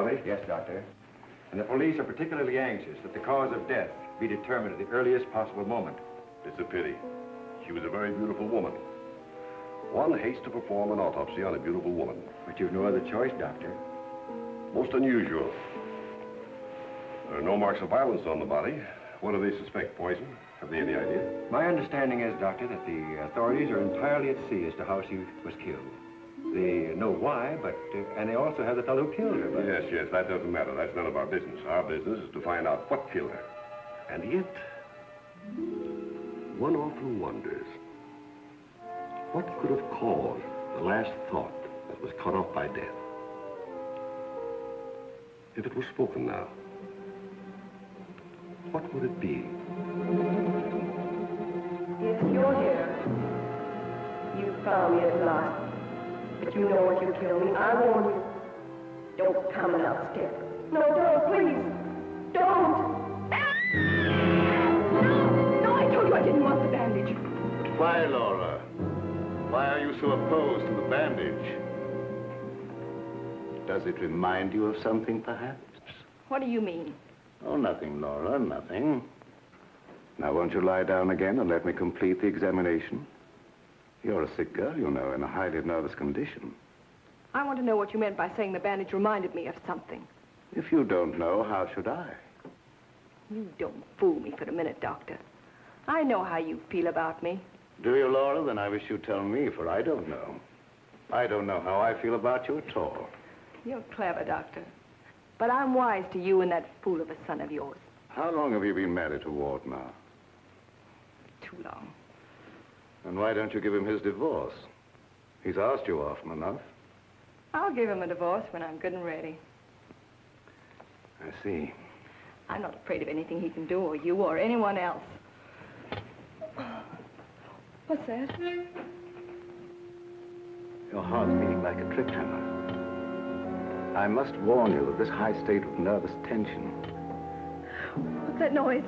body? Yes, Doctor. And the police are particularly anxious that the cause of death be determined at the earliest possible moment. It's a pity. She was a very beautiful woman. One hates to perform an autopsy on a beautiful woman. But you've no other choice, Doctor. Most unusual. There are no marks of violence on the body. What do they suspect? Poison? Have they any idea? My understanding is, Doctor, that the authorities are entirely at sea as to how she was killed. They know why, but, and they also have the fellow who killed her, but... Yes, that doesn't matter. That's none of our business. Our business is to find out what killed her. And yet, one often wonders, what could have caused the last thought that was cut off by death? If it was spoken now, what would it be? Yes, you're here. You found me at last. But you know what you killed me. I warn you. Don't come another step. No, don't, please. Don't. No, I told you I didn't want the bandage. Why, Laura? Why are you so opposed to the bandage? Does it remind you of something, perhaps? What do you mean? Oh, nothing, Laura, nothing. Now, won't you lie down again and let me complete the examination? You're a sick girl, you know, in a highly nervous condition. I want to know what you meant by saying the bandage reminded me of something. If you don't know, how should I? You don't fool me for a minute, Doctor. I know how you feel about me. Do you, Laura? Then I wish you'd tell me, for I don't know. I don't know how I feel about you at all. You're clever, Doctor. But I'm wise to you and that fool of a son of yours. How long have you been married to Ward now? Too long. And why don't you give him his divorce? He's asked you often enough. I'll give him a divorce when I'm good and ready. I see. I'm not afraid of anything he can do, or you, or anyone else. What's that? Your heart's beating like a trip hammer. I must warn you of this high state of nervous tension. What's that noise?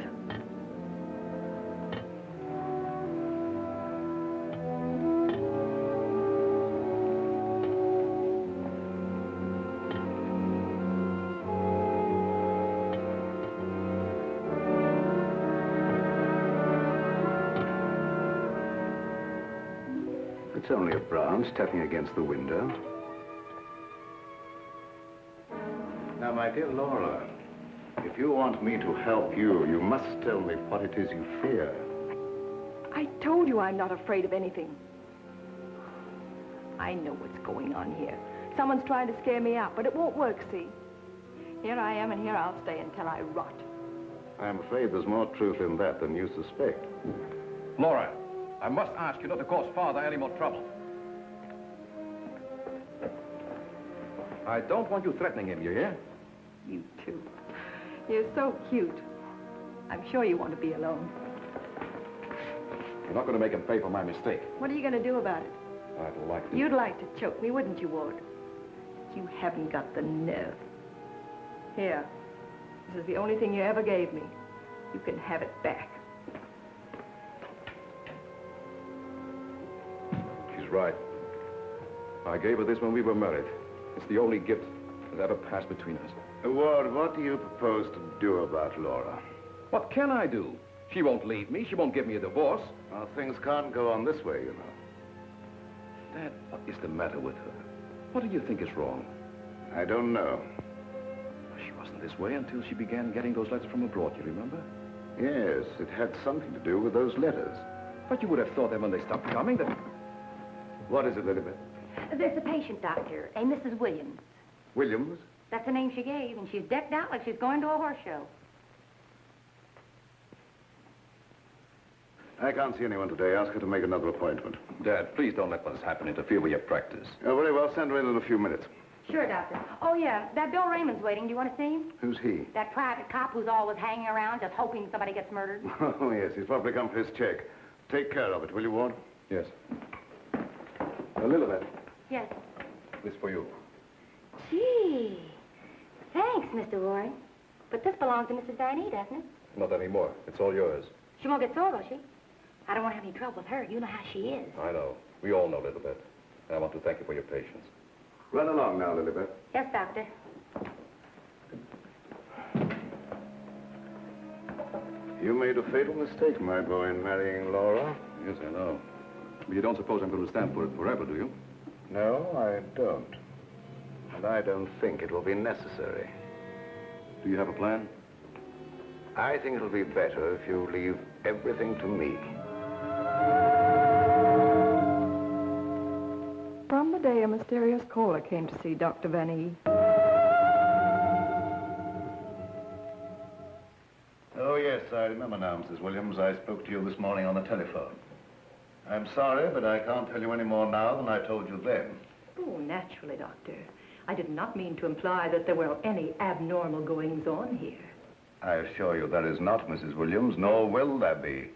It's only a branch tapping against the window. Now, my dear Laura, if you want me to help you, you must tell me what it is you fear. I told you I'm not afraid of anything. I know what's going on here. Someone's trying to scare me out, but it won't work, see? Here I am, and here I'll stay until I rot. I'm afraid there's more truth in that than you suspect. Laura, I must ask you not to cause Father any more trouble. I don't want you threatening him, you hear? You too. You're so cute. I'm sure you want to be alone. You're not going to make him pay for my mistake. What are you going to do about it? I'd like to... You'd like to choke me, wouldn't you, Ward? You haven't got the nerve. Here. This is the only thing you ever gave me. You can have it back. She's right. I gave her this when we were married. It's the only gift that ever passed between us. Ward, what do you propose to do about Laura? What can I do? She won't leave me. She won't give me a divorce. Well, things can't go on this way, you know. Dad, what is the matter with her? What do you think is wrong? I don't know. She wasn't this way until she began getting those letters from abroad, you remember? Yes, it had something to do with those letters. But you would have thought that when they stopped coming, that... What is it, Elizabeth? There's a patient, Doctor, a Mrs. Williams. Williams? That's the name she gave, and she's decked out like she's going to a horse show. I can't see anyone today. Ask her to make another appointment. Dad, please don't let what has happened interfere with your practice. Oh, very well. Send her in a few minutes. Sure, Doctor. Oh, yeah, that Bill Raymond's waiting. Do you want to see him? Who's he? That private cop who's always hanging around just hoping somebody gets murdered. Oh, yes. He's probably come for his check. Take care of it, will you, Ward? Yes. Elizabeth, Yes. this for you. Gee. Thanks, Mr. Roy. But this belongs to Mrs. Van E, doesn't it? Not anymore. It's all yours. She won't get sore, will she? I don't want to have any trouble with her. You know how she is. I know. We all know, Elizabeth. And I want to thank you for your patience. Run along now, Lilibet. Yes, Doctor. You made a fatal mistake, my boy, in marrying Laura. Yes, I know. But you don't suppose I'm going to stand for it forever, do you? No, I don't. And I don't think it will be necessary. Do you have a plan? I think it'll be better if you leave everything to me. From the day a mysterious caller came to see Dr. Van E. Oh, yes, I remember now, Mrs. Williams. I spoke to you this morning on the telephone. I'm sorry, but I can't tell you any more now than I told you then. Oh, naturally, Doctor. I did not mean to imply that there were any abnormal goings-on here. I assure you there is not, Mrs. Williams, nor will there be.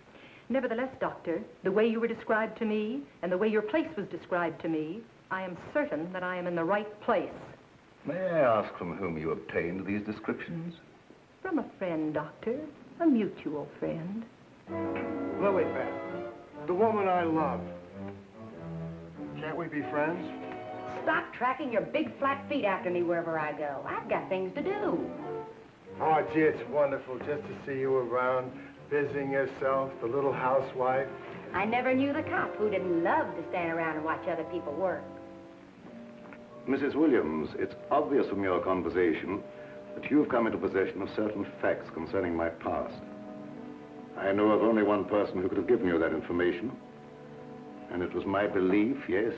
Nevertheless, Doctor, the way you were described to me and the way your place was described to me, I am certain that I am in the right place. May I ask from whom you obtained these descriptions? From a friend, Doctor. A mutual friend. Lilibet, the woman I love. Can't we be friends? Stop tracking your big flat feet after me wherever I go. I've got things to do. Oh, gee, it's wonderful just to see you around, busying yourself, the little housewife. I never knew the cop who didn't love to stand around and watch other people work. Mrs. Williams, it's obvious from your conversation that you've come into possession of certain facts concerning my past. I know of only one person who could have given you that information, and it was my belief, yes,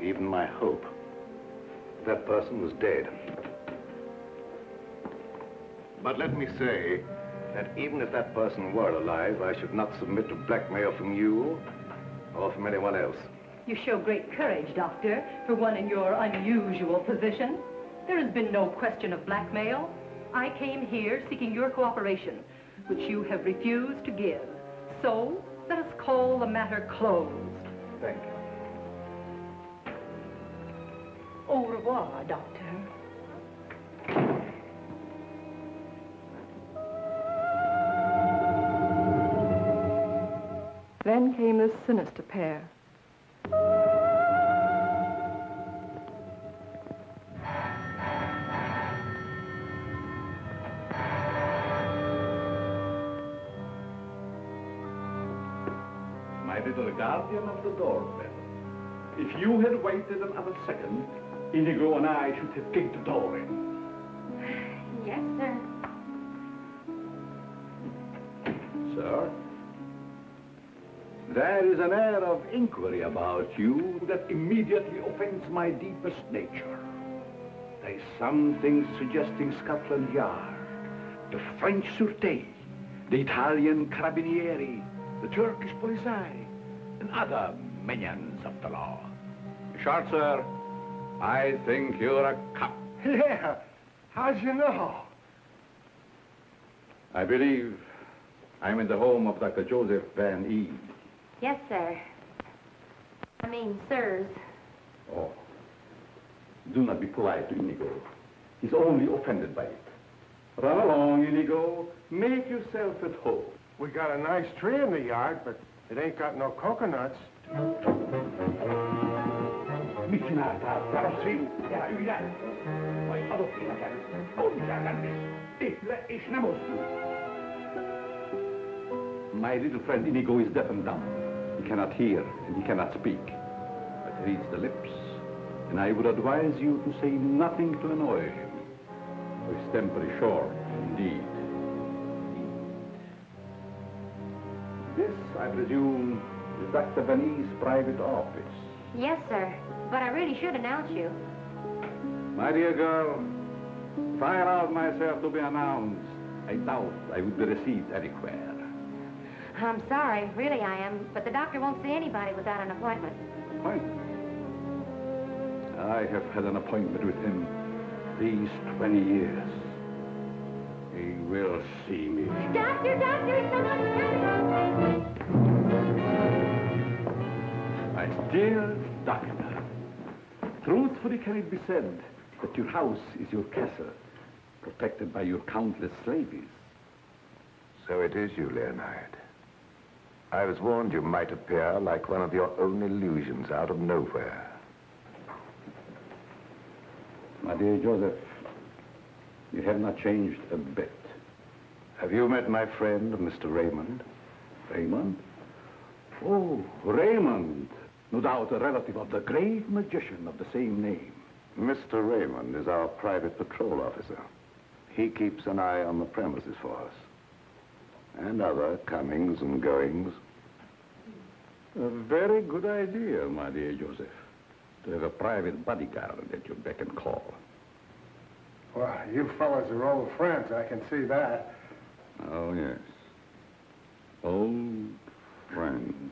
even my hope, that person was dead. But let me say that even if that person were alive, I should not submit to blackmail from you or from anyone else. You show great courage, Doctor, for one in your unusual position. There has been no question of blackmail. I came here seeking your cooperation, which you have refused to give. So, let us call the matter closed. Thank you. Au revoir, Doctor. Then came this sinister pair. My little guardian of the doorbell. If you had waited another second, Inigo and I should have kicked the door in. Yes, sir. Sir? There is an air of inquiry about you that immediately offends my deepest nature. There is something suggesting Scotland Yard, the French Sûreté, the Italian Carabinieri, the Turkish Polizei, and other minions of the law. Short, sir, I think you're a cop. Yeah, how'd you know? I believe I'm in the home of Dr. Joseph Van E. Yes, sir. I mean, sirs. Oh, do not be polite to Inigo. He's only offended by it. Run along, Inigo. Make yourself at home. We got a nice tree in the yard, but it ain't got no coconuts. My little friend Inigo is deaf and dumb. He cannot hear and he cannot speak. But he reads the lips, and I would advise you to say nothing to annoy him. For his temper is short, indeed. This, I presume, is Dr. Van E's private office. Yes, sir. But I really should announce you. My dear girl, if I allowed myself to be announced, I doubt I would be received anywhere. I'm sorry, really I am, but the doctor won't see anybody without an appointment. Appointment? I have had an appointment with him these 20 years. He will see me. Doctor, someone's coming! My dear doctor, truthfully can it be said that your house is your castle, protected by your countless slaves? So it is you, Leonard. I was warned you might appear like one of your own illusions out of nowhere. My dear Joseph, you have not changed a bit. Have you met my friend, Mr. Raymond? Raymond? Oh, Raymond. No doubt a relative of the great magician of the same name. Mr. Raymond is our private patrol officer. He keeps an eye on the premises for us. And other comings and goings. A very good idea, my dear Joseph. To have a private bodyguard at your beck and call. Well, you fellas are old friends, I can see that. Oh, yes. Old friends.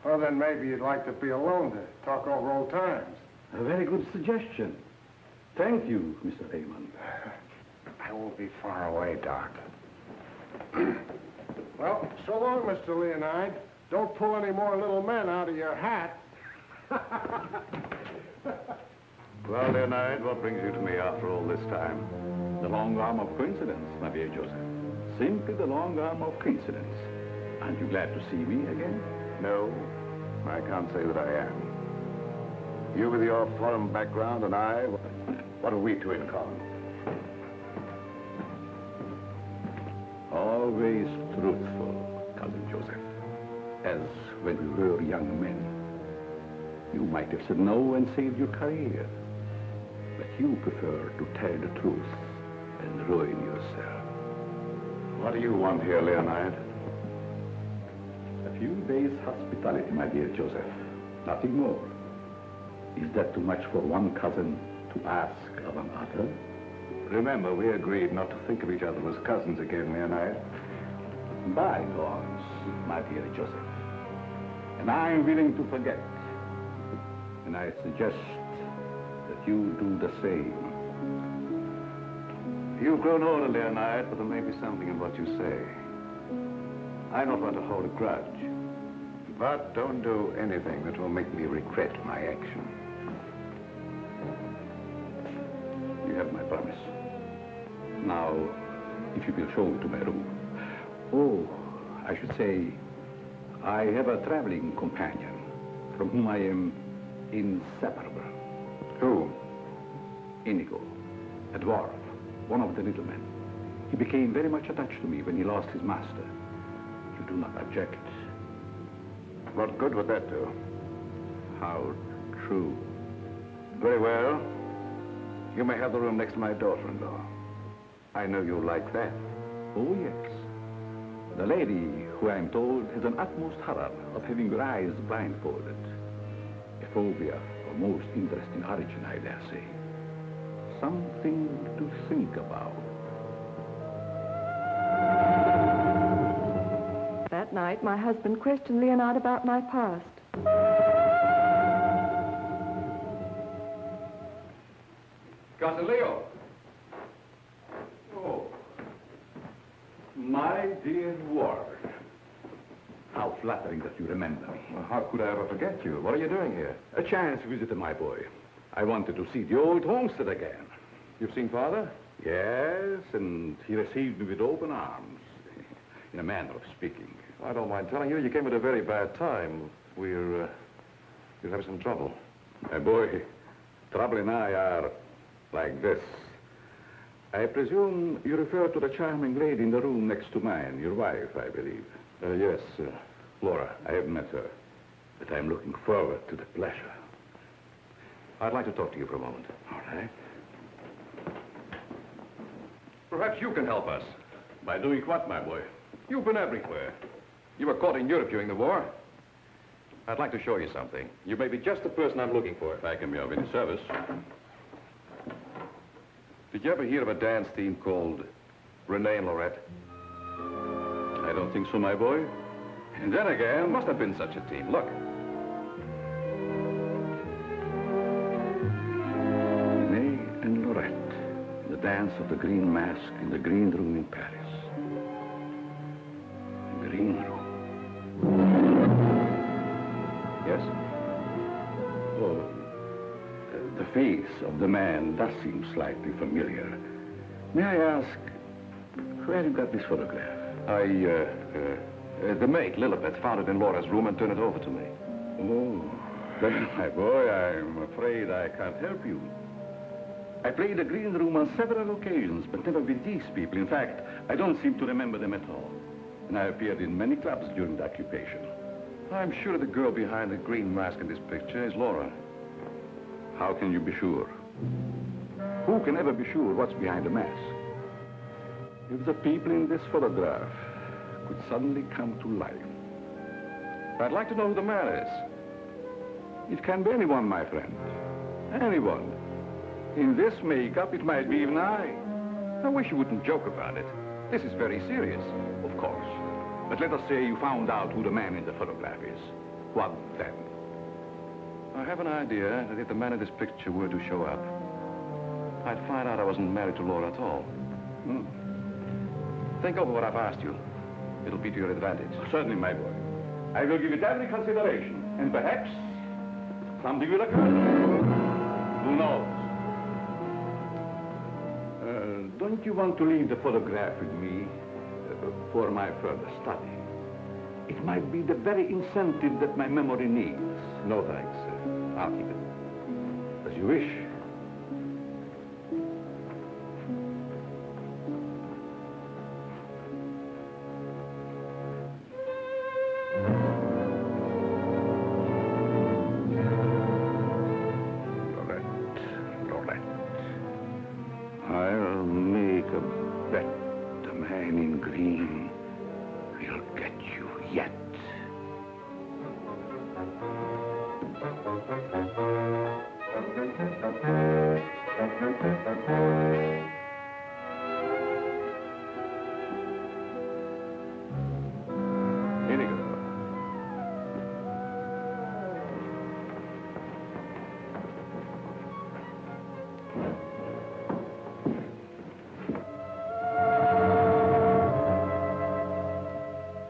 Well, then maybe you'd like to be alone to talk over old times. A very good suggestion. Thank you, Mr. Raymond. I won't be far away, Doc. Well, so long, Mr. Leonide. Don't pull any more little men out of your hat. Well, Leonide, what brings you to me after all this time? The long arm of coincidence, my dear Joseph. Simply the long arm of coincidence. Aren't you glad to see me again? No, I can't say that I am. You with your foreign background and I, what have we two in common? Always truthful, Cousin Joseph. As when we were young men. You might have said no and saved your career. But you prefer to tell the truth and ruin yourself. What do you want here, Leonide? A few days' hospitality, my dear Joseph. Nothing more. Is that too much for one cousin to ask of another? Remember, we agreed not to think of each other as cousins again, Leonide. Bygones, my dear Joseph. And I'm willing to forget. And I suggest that you do the same. You've grown older, Leonide, but there may be something in what you say. I don't want to hold a grudge. But don't do anything that will make me regret my action. You have my promise. Now, if you will show me to my room. Oh, I should say, I have a traveling companion from whom I am inseparable. Who? Inigo, a dwarf, one of the little men. He became very much attached to me when he lost his master. You do not object. What good would that do? How true. Very well. You may have the room next to my daughter-in-law. I know you like that. Oh, yes. The lady, who I'm told has an utmost horror of having her eyes blindfolded. A phobia of most interesting origin, I dare say. Something to think about. That night, my husband questioned Leonard about my past. Cousin Leo. Oh, my dear Ward. How flattering that you remember me. Well, how could I ever forget you? What are you doing here? A chance visitor, my boy. I wanted to see the old homestead again. You've seen Father? Yes, and he received me with open arms, in a manner of speaking. I don't mind telling you, you came at a very bad time. We're having some trouble. My boy, trouble and I are like this. I presume you refer to the charming lady in the room next to mine, your wife, I believe. Yes, Laura. I haven't met her, but I'm looking forward to the pleasure. I'd like to talk to you for a moment. All right. Perhaps you can help us. By doing what, my boy? You've been everywhere. You were caught in Europe during the war. I'd like to show you something. You may be just the person I'm looking for. If I can be of any service. Did you ever hear of a dance team called Renee and Lorette? I don't think so, my boy. And then There again... must have been such a team. Look. Renee and Lorette. The dance of the green mask in the green room in Paris. The green room. Yes? Oh, the face of the man does seem slightly familiar. May I ask, where you got this photograph? The maid, Lilibet, found it in Laura's room and turned it over to me. Oh, then, my boy, I'm afraid I can't help you. I played the green room on several occasions, but never with these people. In fact, I don't seem to remember them at all. And I appeared in many clubs during the occupation. I'm sure the girl behind the green mask in this picture is Laura. How can you be sure? Who can ever be sure what's behind the mask? If the people in this photograph could suddenly come to life. I'd like to know who the man is. It can be anyone, my friend. Anyone. In this makeup, it might be even I. I wish you wouldn't joke about it. This is very serious. Of course. But let us say you found out who the man in the photograph is. What then? I have an idea that if the man in this picture were to show up, I'd find out I wasn't married to Laura at all. Think over what I've asked you. It'll be to your advantage. Certainly, my boy. I will give it every consideration. And perhaps something will occur. Who knows? Don't you want to leave the photograph with me for my further study? It might be the very incentive that my memory needs. No, thanks. I'll keep it. As you wish. I'll make a bet the man in green will get you yet.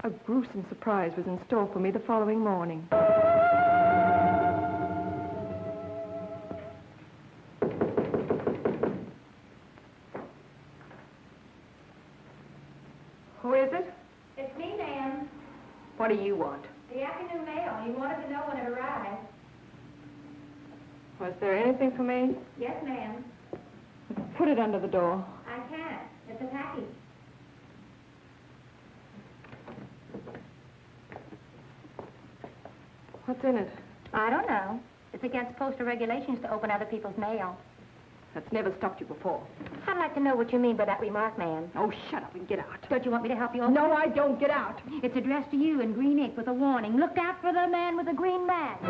A gruesome surprise was in store for me the following morning. Who is it? It's me, ma'am. What do you want? The afternoon mail. You wanted to know when it arrived. Was there anything for me? Yes, ma'am. Put it under the door. I can't. It's a package. What's in it? I don't know. It's against postal regulations to open other people's mail. That's never stopped you before. I'd like to know what you mean by that remark, ma'am. Oh, shut up and get out. Don't you want me to help you open No, it? I don't. Get out. It's addressed to you in green ink with a warning. Look out for the man with the green mask.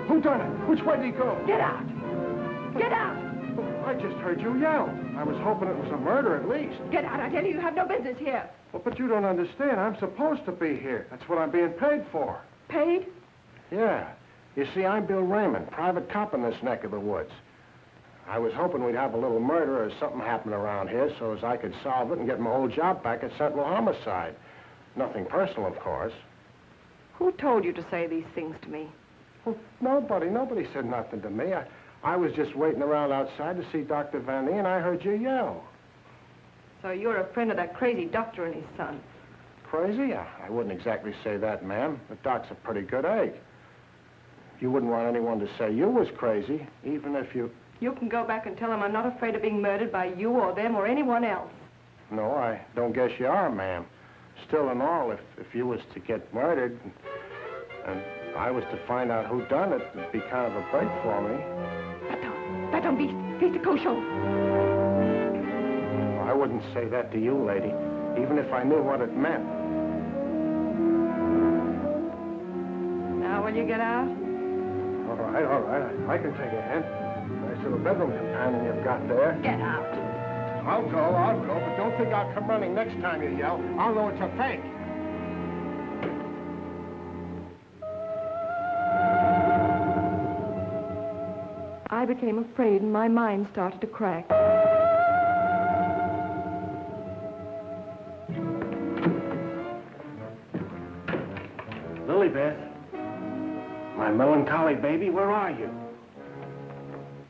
Who done it? Which way did he go? Get out. Get out. I just heard you yell. I was hoping it was a murder at least. Get out. I tell you, you have no business here. Well, but you don't understand. I'm supposed to be here. That's what I'm being paid for. Paid? Yeah. You see, I'm Bill Raymond, private cop in this neck of the woods. I was hoping we'd have a little murder or something happen around here so as I could solve it and get my old job back at Central Homicide. Nothing personal, of course. Who told you to say these things to me? Well, nobody said nothing to me. I was just waiting around outside to see Dr. Van Nee, and I heard you yell. So you're a friend of that crazy doctor and his son. Crazy? I wouldn't exactly say that, ma'am. The doc's a pretty good egg. You wouldn't want anyone to say you was crazy, even if you... You can go back and tell them I'm not afraid of being murdered by you or them or anyone else. No, I don't guess you are, ma'am. Still and all, if you was to get murdered and I was to find out who done it, it'd be kind of a break for me. That don't be the kosher. I wouldn't say that to you, lady, even if I knew what it meant. Now will you get out? All right. I can take a hand. Nice little bedroom companion you've got there. Get out. I'll go, but don't think I'll come running next time you yell. I'll know it's a fake. I became afraid and my mind started to crack. Lilybeth, my melancholy baby, where are you?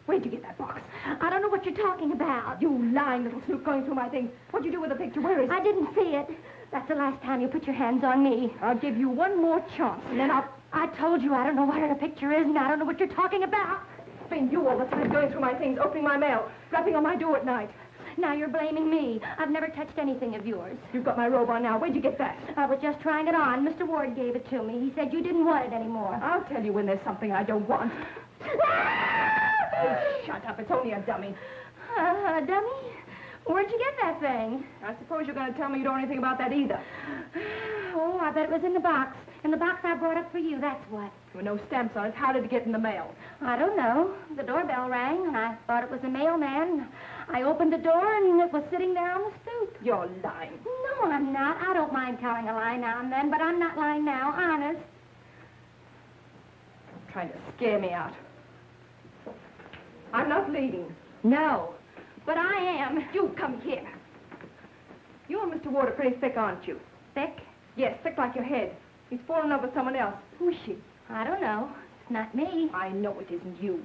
Where'd you get that box? I don't know what you're talking about. You lying little snoop going through my things. What'd you do with the picture? Where is it? I didn't see it. That's the last time you put your hands on me. I'll give you one more chance, and then I told you I don't know where the picture is, and I don't know what you're talking about. It's been you all the time going through my things, opening my mail, rapping on my door at night. Now you're blaming me. I've never touched anything of yours. You've got my robe on now. Where'd you get that? I was just trying it on. Mr. Ward gave it to me. He said you didn't want it anymore. I'll tell you when there's something I don't want. Oh, shut up. It's only a dummy. A dummy? Where'd you get that thing? I suppose you're going to tell me you don't know anything about that either. Oh, I bet it was in the box. In the box I brought up for you, that's what. There were no stamps on it. How did it get in the mail? I don't know. The doorbell rang, and I thought it was a mailman. I opened the door, and it was sitting there on the stoop. You're lying. No, I'm not. I don't mind telling a lie now and then, but I'm not lying now, honest. Trying to scare me out. I'm not leaving. No, but I am. You come here. You and Mr. Ward are pretty thick, aren't you? Thick? Yes, thick like your head. He's fallen in love with someone else. Who is she? I don't know. It's not me. I know it isn't you.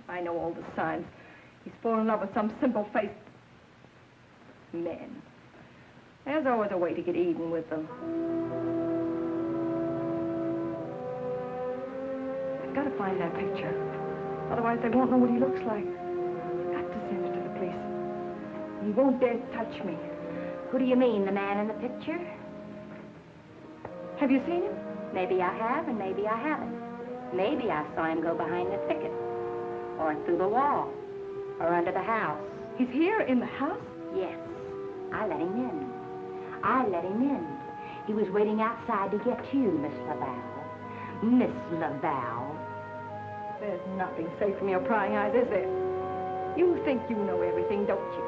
I know all the signs. He's fallen in love with some simple-faced man. There's always a way to get even with them. I've got to find that picture. Otherwise, they won't know what he looks like. I've got to send it to the police. He won't dare touch me. Who do you mean, the man in the picture? Have you seen him? Maybe I have, and maybe I haven't. Maybe I saw him go behind the thicket, or through the wall, or under the house. He's here in the house? Yes. I let him in. I let him in. He was waiting outside to get you, Miss Laval. Miss Laval. There's nothing safe from your prying eyes, is there? You think you know everything, don't you?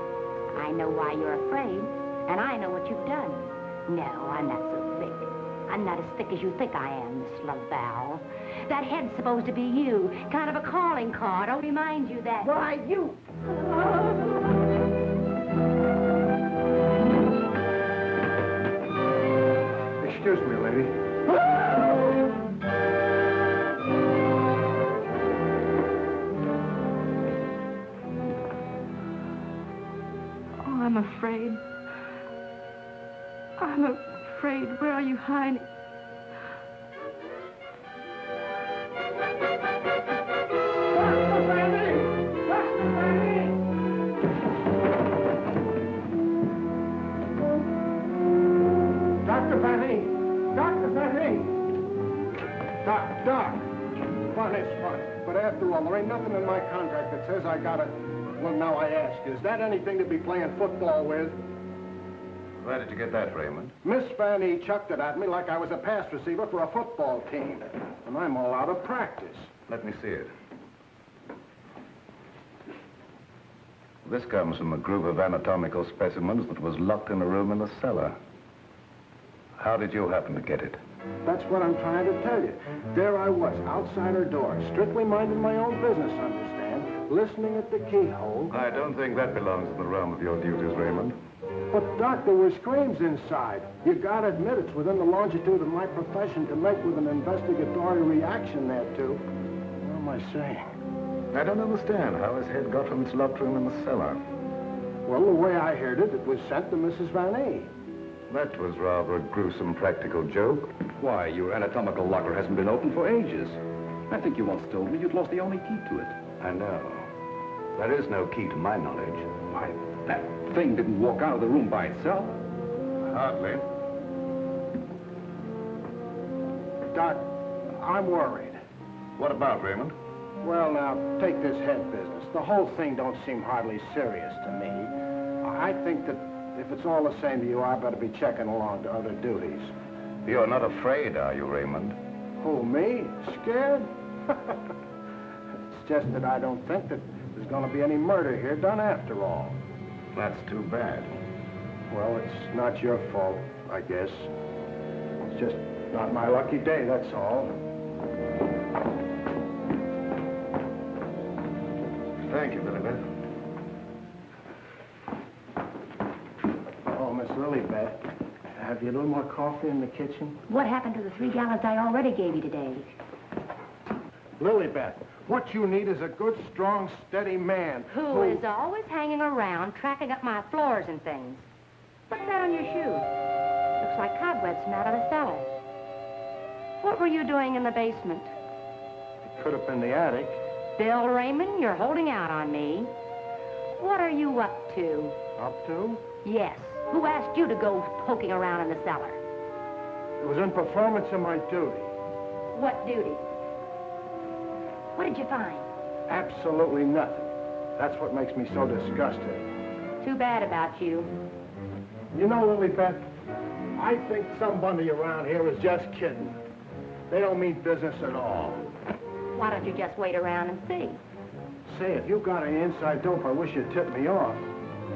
I know why you're afraid, and I know what you've done. No, I'm not so thick. I'm not as thick as you think I am, Miss Laval. That head's supposed to be you, kind of a calling card. I'll remind you that... Why, you... Excuse me, lady. Oh, I'm afraid. I'm afraid. Where are you hiding? Doc, fun is fun. But after all, there ain't nothing in my contract that says I gotta... Well, now I ask, is that anything to be playing football with? Where did you get that, Raymond? Miss Fanny chucked it at me like I was a pass receiver for a football team. And I'm all out of practice. Let me see it. This comes from a group of anatomical specimens that was locked in a room in the cellar. How did you happen to get it? That's what I'm trying to tell you. There I was, outside her door, strictly minding my own business, understand? Listening at the keyhole. I don't think that belongs in the realm of your duties, Raymond. But, Doc, there were screams inside. You gotta admit it's within the longitude of my profession to make with an investigatory reaction thereto. What am I saying? I don't understand how his head got from its locked room in the cellar. Well, the way I heard it, it was sent to Mrs. Van A. That was rather a gruesome practical joke. Why, your anatomical locker hasn't been opened for ages. I think you once told me you'd lost the only key to it. I know. There is no key to my knowledge. Why, that thing didn't walk out of the room by itself. Hardly. Doc, I'm worried. What about, Raymond? Well, now, take this head business. The whole thing don't seem hardly serious to me. I think that if it's all the same to you, I better be checking along to other duties. You're not afraid, are you, Raymond? Who, me? Scared? It's just that I don't think that there's going to be any murder here done after all. That's too bad. Well, it's not your fault, I guess. It's just not my lucky day, that's all. Thank you, Billy Beth. Oh, Miss Lilybeth, have you a little more coffee in the kitchen? What happened to the 3 gallons I already gave you today? Lilybeth, what you need is a good, strong, steady man Who is always hanging around, tracking up my floors and things. What's that on your shoe? Looks like cobwebs from out of the cellar. What were you doing in the basement? It could have been the attic. Bill Raymond, you're holding out on me. What are you up to? Up to? Yes. Who asked you to go poking around in the cellar? It was in performance of my duty. What duty? What did you find? Absolutely nothing. That's what makes me so disgusted. Too bad about you. You know, Lilybeth, I think somebody around here is just kidding. They don't mean business at all. Why don't you just wait around and see? Say, if you got any inside dope, I wish you'd tip me off.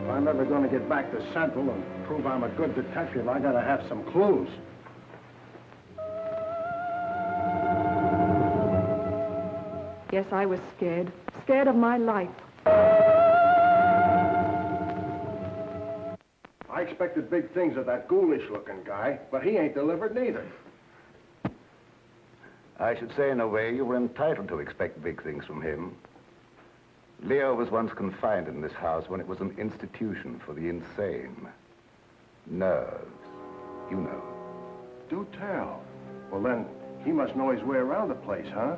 If I'm ever going to get back to Central and prove I'm a good detective, I gotta have some clues. Yes, I was scared. Scared of my life. I expected big things of that ghoulish-looking guy, but he ain't delivered neither. I should say, in a way, you were entitled to expect big things from him. Leo was once confined in this house when it was an institution for the insane. Nerves, you know. Do tell. Well, then, he must know his way around the place, huh?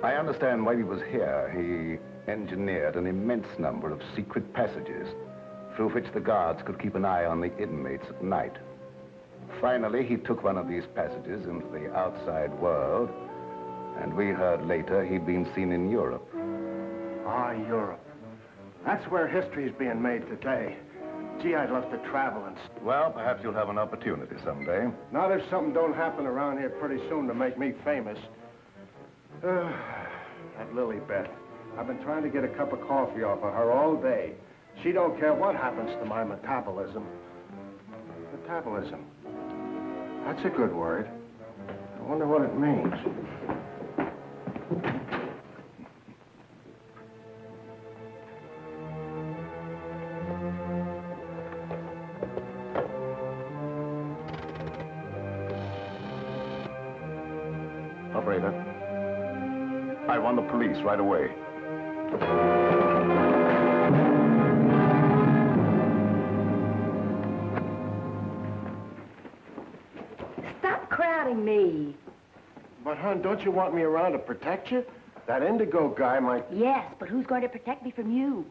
I understand while he was here, he engineered an immense number of secret passages through which the guards could keep an eye on the inmates at night. Finally, he took one of these passages into the outside world, and we heard later he'd been seen in Europe. Ah, Europe. That's where history's being made today. Gee, I'd love to travel and... Well, perhaps you'll have an opportunity someday. Not if something don't happen around here pretty soon to make me famous. That Lilybeth. I've been trying to get a cup of coffee off of her all day. She don't care what happens to my metabolism. Metabolism. That's a good word. I wonder what it means. Operator, I want the police right away. Stop crowding me. But, hon, don't you want me around to protect you? That indigo guy might... Yes, but who's going to protect me from you?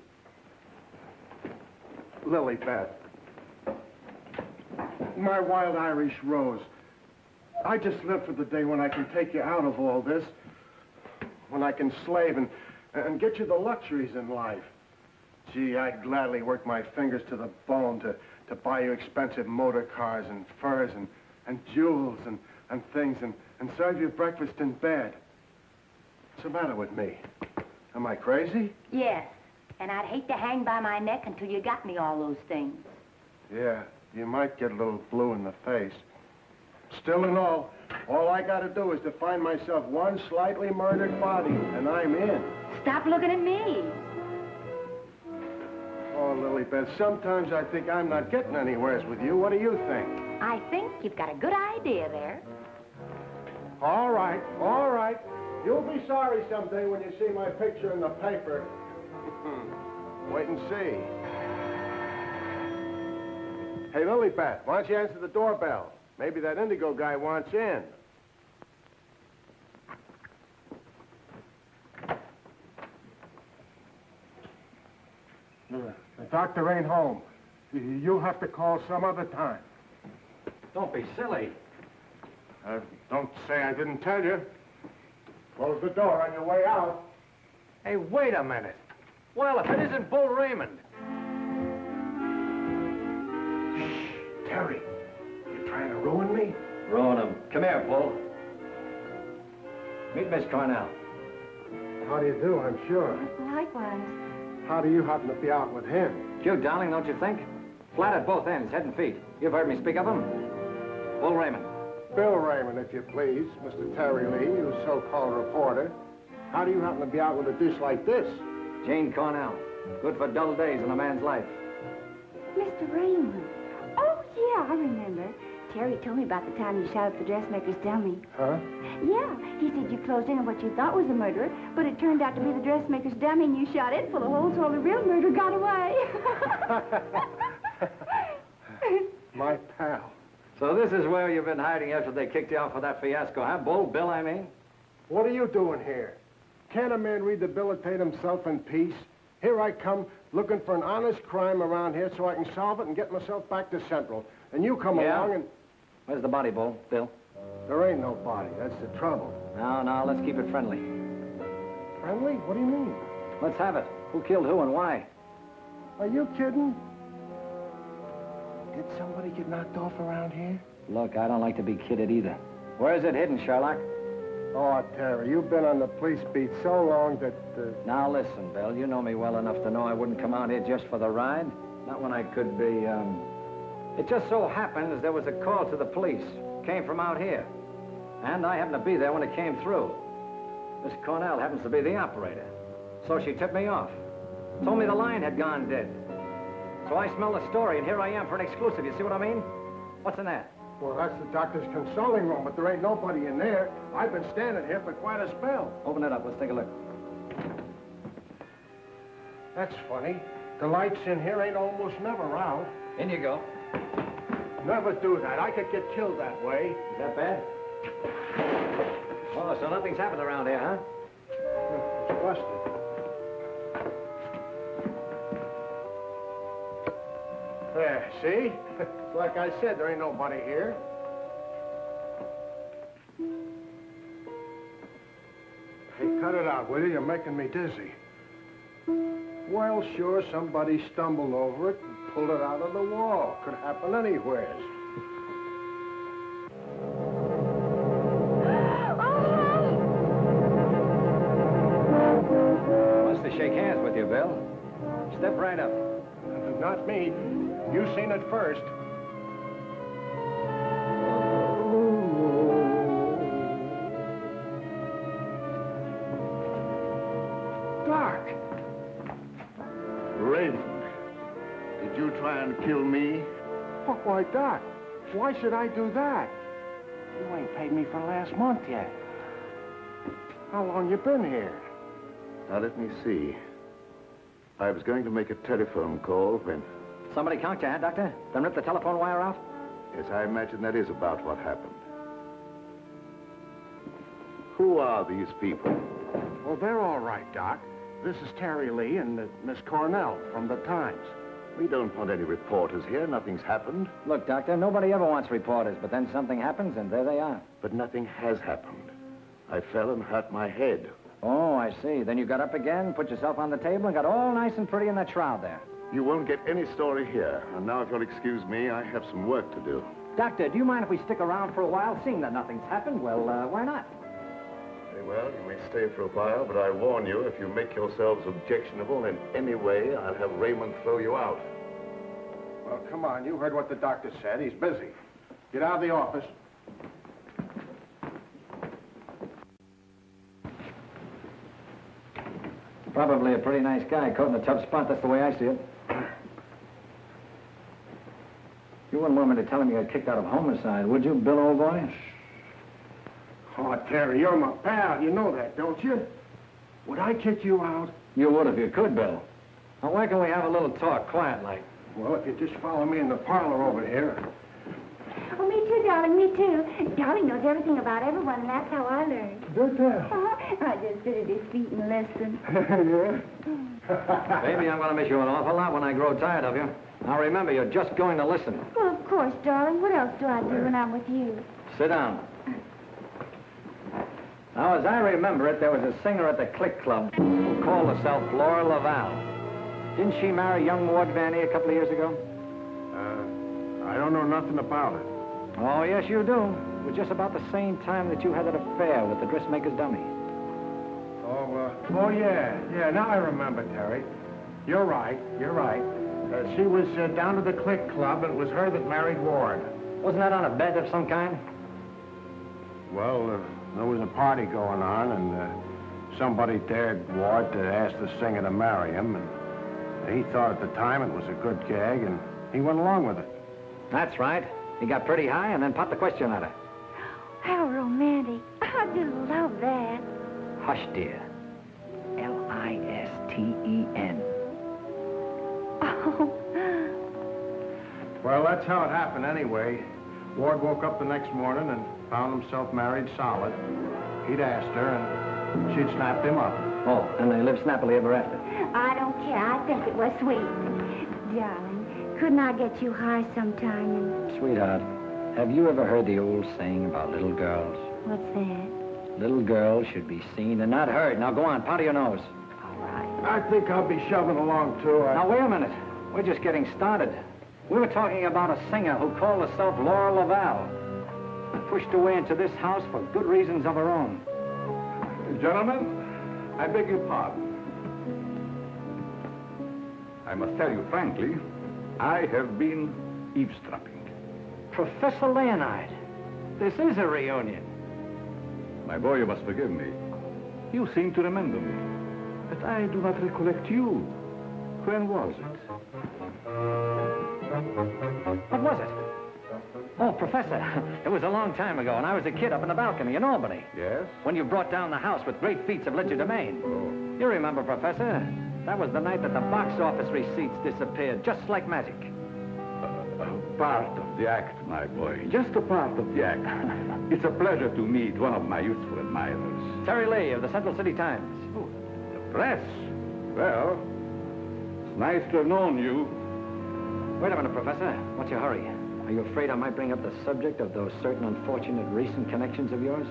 Lilybeth. My wild Irish rose. I just live for the day when I can take you out of all this. When I can slave and get you the luxuries in life. Gee, I'd gladly work my fingers to the bone to buy you expensive motor cars and furs and jewels and things and serve you breakfast in bed. What's the matter with me? Am I crazy? Yes, and I'd hate to hang by my neck until you got me all those things. Yeah, you might get a little blue in the face. Still and all I gotta do is to find myself one slightly murdered body, and I'm in. Stop looking at me. Oh, Lilybeth, sometimes I think I'm not getting anywheres with you. What do you think? I think you've got a good idea there. All right, all right. You'll be sorry someday when you see my picture in the paper. Wait and see. Hey, Lilybeth, why don't you answer the doorbell? Maybe that indigo guy wants in. The doctor ain't home. You'll have to call some other time. Don't be silly. Don't say I didn't tell you. Close the door on your way out. Hey, wait a minute. Well, if it isn't Bull Raymond. Shh, Terry. You trying to ruin me? Ruin him. Come here, Bull. Meet Miss Cornell. How do you do, I'm sure. Likewise. How do you happen to be out with him? Cute, darling, don't you think? Flat at both ends, head and feet. You've heard me speak of him. Bull Raymond. Bill Raymond, if you please. Mr. Terry Lee, you so-called reporter. How do you happen to be out with a dish like this? Jane Cornell. Good for dull days in a man's life. Mr. Raymond. Oh, yeah, I remember. Terry told me about the time you shot up the dressmaker's dummy. Huh? Yeah, he said you closed in on what you thought was a murderer, but it turned out to be the dressmaker's dummy, and you shot it full of holes so the real murderer got away. My pal. So this is where you've been hiding after they kicked you out for that fiasco, huh? Bull Bill, I mean? What are you doing here? Can't a man rehabilitate himself in peace? Here I come looking for an honest crime around here so I can solve it and get myself back to Central. And you come along and... Where's the body, Bull? Bill? There ain't no body. That's the trouble. No, let's keep it friendly. Friendly? What do you mean? Let's have it. Who killed who and why? Are you kidding? Did somebody get knocked off around here? Look, I don't like to be kidded either. Where is it hidden, Sherlock? Oh, Terry, you've been on the police beat so long that... Now, listen, Bill, you know me well enough to know I wouldn't come out here just for the ride. Not when I could be, It just so happens there was a call to the police. Came from out here. And I happened to be there when it came through. Miss Cornell happens to be the operator. So she tipped me off. Told me the line had gone dead. So I smelled the story, and here I am for an exclusive. You see what I mean? What's in that? Well, that's the doctor's consulting room, but there ain't nobody in there. I've been standing here for quite a spell. Open it up. Let's take a look. That's funny. The lights in here ain't almost never out. In you go. Never do that. I could get killed that way. Is that bad? Oh, so nothing's happened around here, huh? It's busted. There, see? Like I said, there ain't nobody here. Hey, cut it out, will you? You're making me dizzy. Well, sure, somebody stumbled over it and pulled it out of the wall. Could happen anywhere. Wants to shake hands with you, Bill. Step right up. Not me. You seen it first. Doc. Raymond, did you try and kill me? Why, Doc, why should I do that? You ain't paid me for last month yet. How long you been here? Now, let me see. I was going to make a telephone call when... Somebody conked you, huh, Doctor? Then ripped the telephone wire off? Yes, I imagine that is about what happened. Who are these people? Well, they're all right, Doc. This is Terry Lee and Miss Cornell from the Times. We don't want any reporters here. Nothing's happened. Look, Doctor, nobody ever wants reporters, but then something happens, and there they are. But nothing has happened. I fell and hurt my head. Oh, I see. Then you got up again, put yourself on the table, and got all nice and pretty in that shroud there. You won't get any story here. And now, if you'll excuse me, I have some work to do. Doctor, do you mind if we stick around for a while? Seeing that nothing's happened, well, why not? Very well, you may stay for a while, but I warn you, if you make yourselves objectionable in any way, I'll have Raymond throw you out. Well, come on. You heard what the doctor said. He's busy. Get out of the office. Probably a pretty nice guy, caught in a tough spot. That's the way I see it. You wouldn't want me to tell him you got kicked out of homicide, would you, Bill, old boy? Oh, Terry, you're my pal. You know that, don't you? Would I kick you out? You would if you could, Bill. Now, why can't we have a little talk, quiet like? Well, if you just follow me in the parlor over here. Oh, me too, darling, me too. Darling knows everything about everyone, and that's how I learned. Good tell. I just sit at his feet and listen. Yeah? Baby, I'm going to miss you an awful lot when I grow tired of you. Now, remember, you're just going to listen. Well, of course, darling. What else do I do when I'm with you? Sit down. Now, as I remember it, there was a singer at the Click Club who called herself Flora Laval. Didn't she marry young Ward Vanny a couple of years ago? I don't know nothing about it. Oh, yes, you do. It was just about the same time that you had that affair with the dressmaker's dummy. Oh, yeah. Yeah, now I remember, Terry. You're right. She was down to the Click Club, and it was her that married Ward. Wasn't that on a bet of some kind? Well, there was a party going on, and somebody dared Ward to ask the singer to marry him, and he thought at the time it was a good gag, and he went along with it. That's right. He got pretty high and then popped the question at her. How romantic. I just love that. Hush, dear. Listen. Oh. Well, that's how it happened anyway. Ward woke up the next morning and found himself married solid. He'd asked her, and she'd snapped him up. Oh, and they lived snappily ever after. I don't care. I think it was sweet. Darling, couldn't I get you high sometime and... Sweetheart, have you ever heard the old saying about little girls? What's that? Little girls should be seen and not heard. Now go on, powder your nose. All right. I think I'll be shoving along, too. Now, wait a minute. We're just getting started. We were talking about a singer who called herself Laura Laval. Pushed her way into this house for good reasons of her own. Gentlemen, I beg your pardon. I must tell you frankly, I have been eavesdropping. Professor Leonard, this is a reunion. My boy, you must forgive me. You seem to remember me, but I do not recollect you. When was it? What was it? Oh, Professor, it was a long time ago, and I was a kid up in the balcony in Albany. Yes? When you brought down the house with great feats of legerdemain. Oh. You remember, Professor? That was the night that the box office receipts disappeared, just like magic. Part of the act, my boy. Just a part of the act. It's a pleasure to meet one of my youthful admirers. Terry Lee of the Central City Times. Oh, the press? Well, it's nice to have known you. Wait a minute, Professor. What's your hurry? Are you afraid I might bring up the subject of those certain unfortunate recent connections of yours?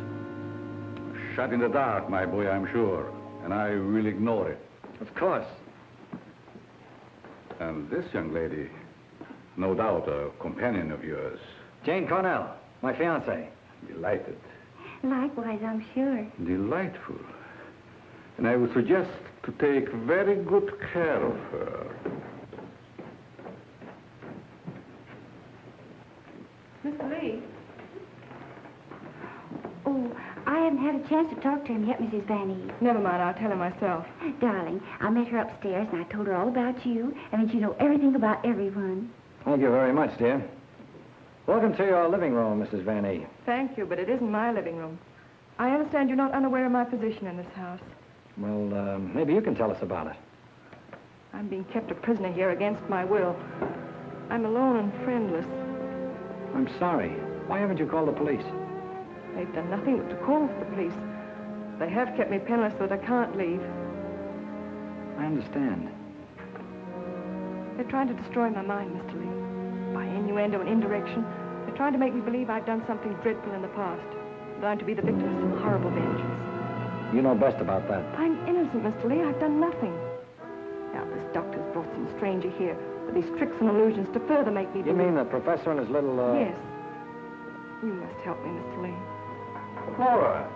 Shot in the dark, my boy, I'm sure. And I will ignore it. Of course. And this young lady, no doubt a companion of yours. Jane Cornell, my fiancée. Delighted. Likewise, I'm sure. Delightful. And I would suggest to take very good care of her. Mr. Lee? Oh, I haven't had a chance to talk to him yet, Mrs. Van Eve. Never mind, I'll tell him myself. Darling, I met her upstairs, and I told her all about you, and that you know everything about everyone. Thank you very much, dear. Welcome to your living room, Mrs. Van Eve. Thank you, but it isn't my living room. I understand you're not unaware of my position in this house. Well, maybe you can tell us about it. I'm being kept a prisoner here against my will. I'm alone and friendless. I'm sorry. Why haven't you called the police? They've done nothing but to call for the police. They have kept me penniless so that I can't leave. I understand. They're trying to destroy my mind, Mr. Lee. By innuendo and indirection, they're trying to make me believe I've done something dreadful in the past. That I'm to be the victim of some horrible vengeance. You know best about that. I'm innocent, Mr. Lee. I've done nothing. Now, this doctor's brought some stranger here with these tricks and illusions to further make me You believe... mean the professor and his little, Yes. You must help me, Mr. Lee. Laura,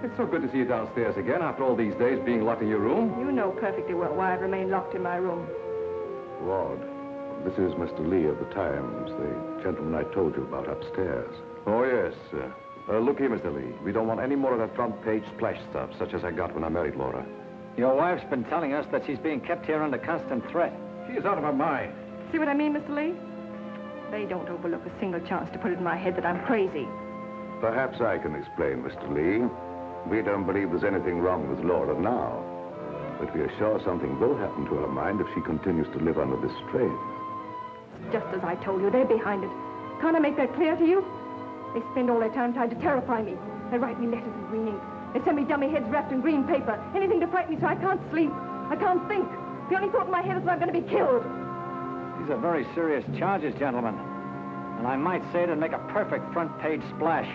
it's so good to see you downstairs again after all these days being locked in your room. You know perfectly well why I've remained locked in my room. Ward, this is Mr. Lee of the Times, the gentleman I told you about upstairs. Oh, yes. Look here, Mr. Lee. We don't want any more of that front-page splash stuff, such as I got when I married Laura. Your wife's been telling us that she's being kept here under constant threat. She is out of her mind. See what I mean, Mr. Lee? They don't overlook a single chance to put it in my head that I'm crazy. Perhaps I can explain, Mr. Lee. We don't believe there's anything wrong with Laura now. But we are sure something will happen to her mind if she continues to live under this strain. It's just as I told you, they're behind it. Can't I make that clear to you? They spend all their time trying to terrify me. They write me letters in green ink. They send me dummy heads wrapped in green paper. Anything to frighten me so I can't sleep. I can't think. The only thought in my head is that I'm going to be killed. These are very serious charges, gentlemen. And I might say it'd make a perfect front-page splash.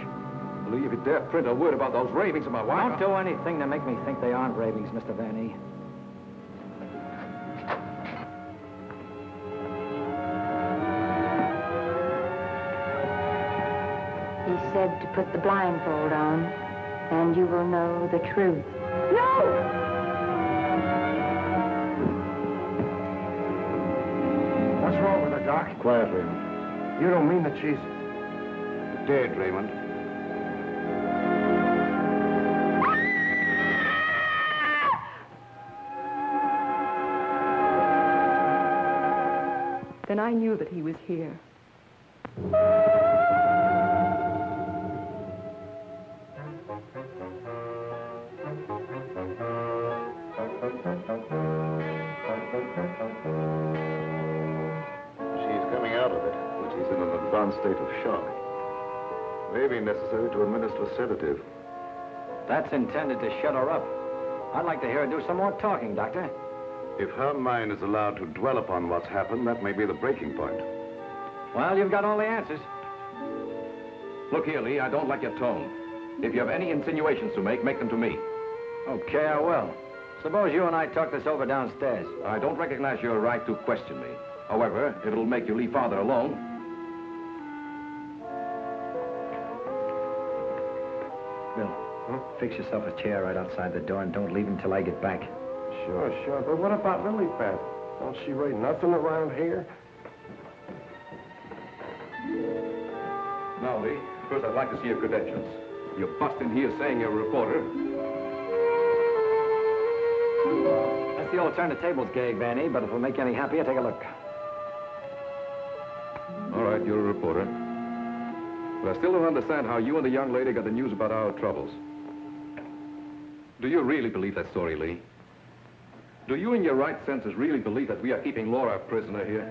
Lee, if you dare print a word about those ravings of my wife... Don't do anything to make me think they aren't ravings, Mr. Van E. He said to put the blindfold on, and you will know the truth. No! Doc. Quiet, Raymond. You don't mean that she's... Dead, Raymond. Then I knew that he was here. She's coming out of it, but she's in an advanced state of shock. May be necessary to administer a sedative. That's intended to shut her up. I'd like to hear her do some more talking, Doctor. If her mind is allowed to dwell upon what's happened, that may be the breaking point. Well, you've got all the answers. Look here, Lee, I don't like your tone. If you have any insinuations to make them to me. Okay, I will. Suppose you and I talk this over downstairs. I don't recognize your right to question me. However, if it'll make you leave Father alone. Bill, fix yourself a chair right outside the door and don't leave until I get back. Sure. But what about Lily Pad? Don't she rate nothing around here? Now, Lee, first I'd like to see your credentials. You bust in here saying you're a reporter. That's the old turn the tables gag, Vanny, but if it'll make you any happier, take a look. All right, you're a reporter. But I still don't understand how you and the young lady got the news about our troubles. Do you really believe that story, Lee? Do you in your right senses really believe that we are keeping Laura a prisoner here?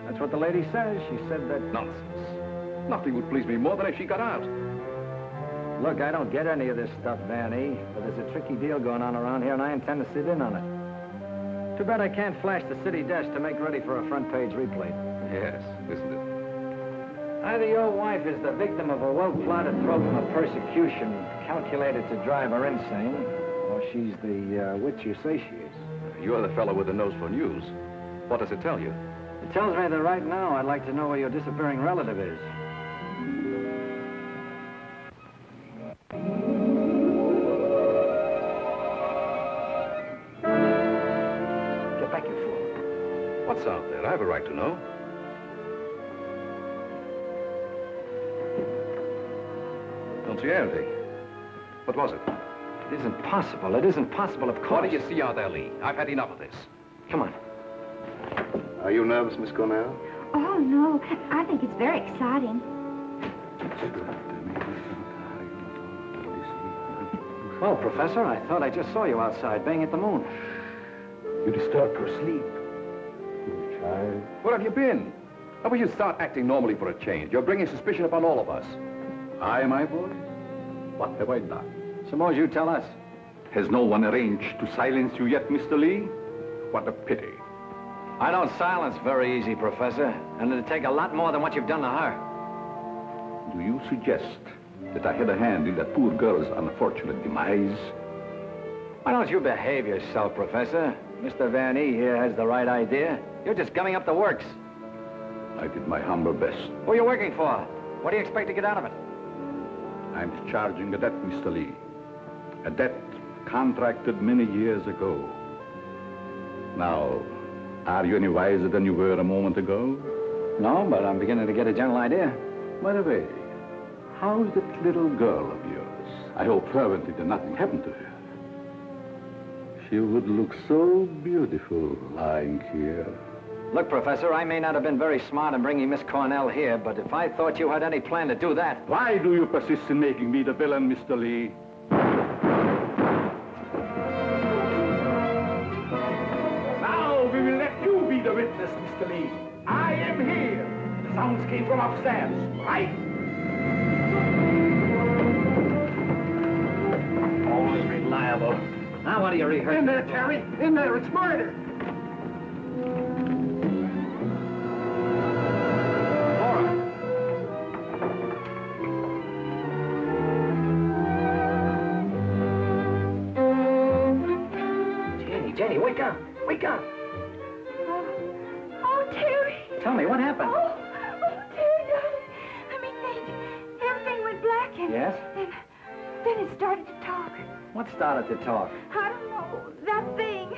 That's what the lady says. She said that... Nonsense. Nothing would please me more than if she got out. Look, I don't get any of this stuff, Vanny, but there's a tricky deal going on around here, and I intend to sit in on it. Too bad I can't flash the city desk to make ready for a front-page replay. Yes, isn't it? Either your wife is the victim of a well-plotted program of persecution calculated to drive her insane, or she's the witch you say she is. You're the fellow with the nose for news. What does it tell you? It tells me that right now I'd like to know where your disappearing relative is. Get back, you fool. What's out there? I have a right to know. Don't see anything. What was it? It isn't possible. It isn't possible, of course. What do you see out there, Lee? I've had enough of this. Come on. Are you nervous, Miss Cornell? Oh, no. I think it's very exciting. Well, Professor, I thought I just saw you outside banging at the moon. You disturbed her sleep. Poor child. Where have you been? How will you start acting normally for a change? You're bringing suspicion upon all of us. I, my boy? What have I done? Suppose you tell us. Has no one arranged to silence you yet, Mr. Lee? What a pity. I don't silence very easy, Professor, and it'd take a lot more than what you've done to her. Do you suggest that I had a hand in that poor girl's unfortunate demise? Why don't you behave yourself, Professor? Mr. Van E here has the right idea. You're just gumming up the works. I did my humble best. Who are you working for? What do you expect to get out of it? I'm discharging a debt, Mr. Lee. A debt contracted many years ago. Now, are you any wiser than you were a moment ago? No, but I'm beginning to get a general idea. By the way, how's that little girl of yours? I hope fervently that nothing happened to her. She would look so beautiful lying here. Look, Professor, I may not have been very smart in bringing Miss Cornell here, but if I thought you had any plan to do that... Why do you persist in making me the villain, Mr. Lee? Now we will let you be the witness, Mr. Lee. I am here. The sounds came from upstairs, right? Always reliable. Now, what do you rehearse? In there, Terry. In there. It's murder. Jenny, wake up! Wake up! Oh, Terry. Tell me, what happened? Oh, Terry, darling. Let me think. Everything went black and... Yes? Then it started to talk. What started to talk? I don't know. That thing.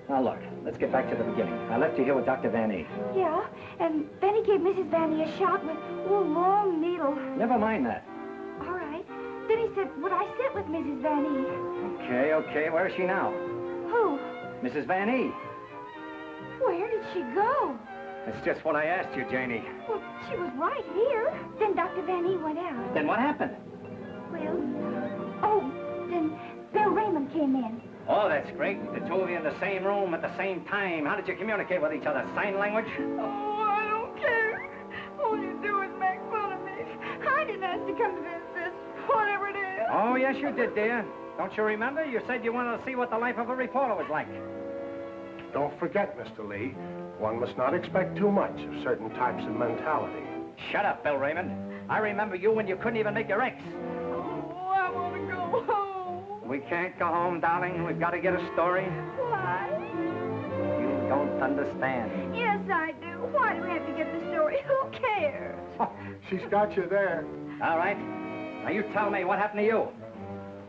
Now, look, let's get back to the beginning. I left you here with Dr. Van E. Yeah, and then he gave Mrs. Vanny a shot with a long needle. Never mind that. All right. Then he said, would I sit with Mrs. Vanny? Okay. Where is she now? Who? Mrs. Van E. Where did she go? That's just what I asked you, Janie. Well, she was right here. Then Dr. Vanny went out. Then what happened? Well, then Bill Raymond came in. Oh, that's great. The two of you in the same room at the same time. How did you communicate with each other? Sign language? Oh, I don't care. All you do is make fun of me. I didn't ask to come to this, whatever it is. Oh, yes, you did, dear. Don't you remember? You said you wanted to see what the life of a reporter was like. Don't forget, Mr. Lee, one must not expect too much of certain types of mentality. Shut up, Bill Raymond. I remember you when you couldn't even make your X. Oh, I want to go home. We can't go home, darling. We've got to get a story. Why? You don't understand. Yes, I do. Why do we have to get the story? Who cares? She's got you there. All right. Now, you tell me, what happened to you?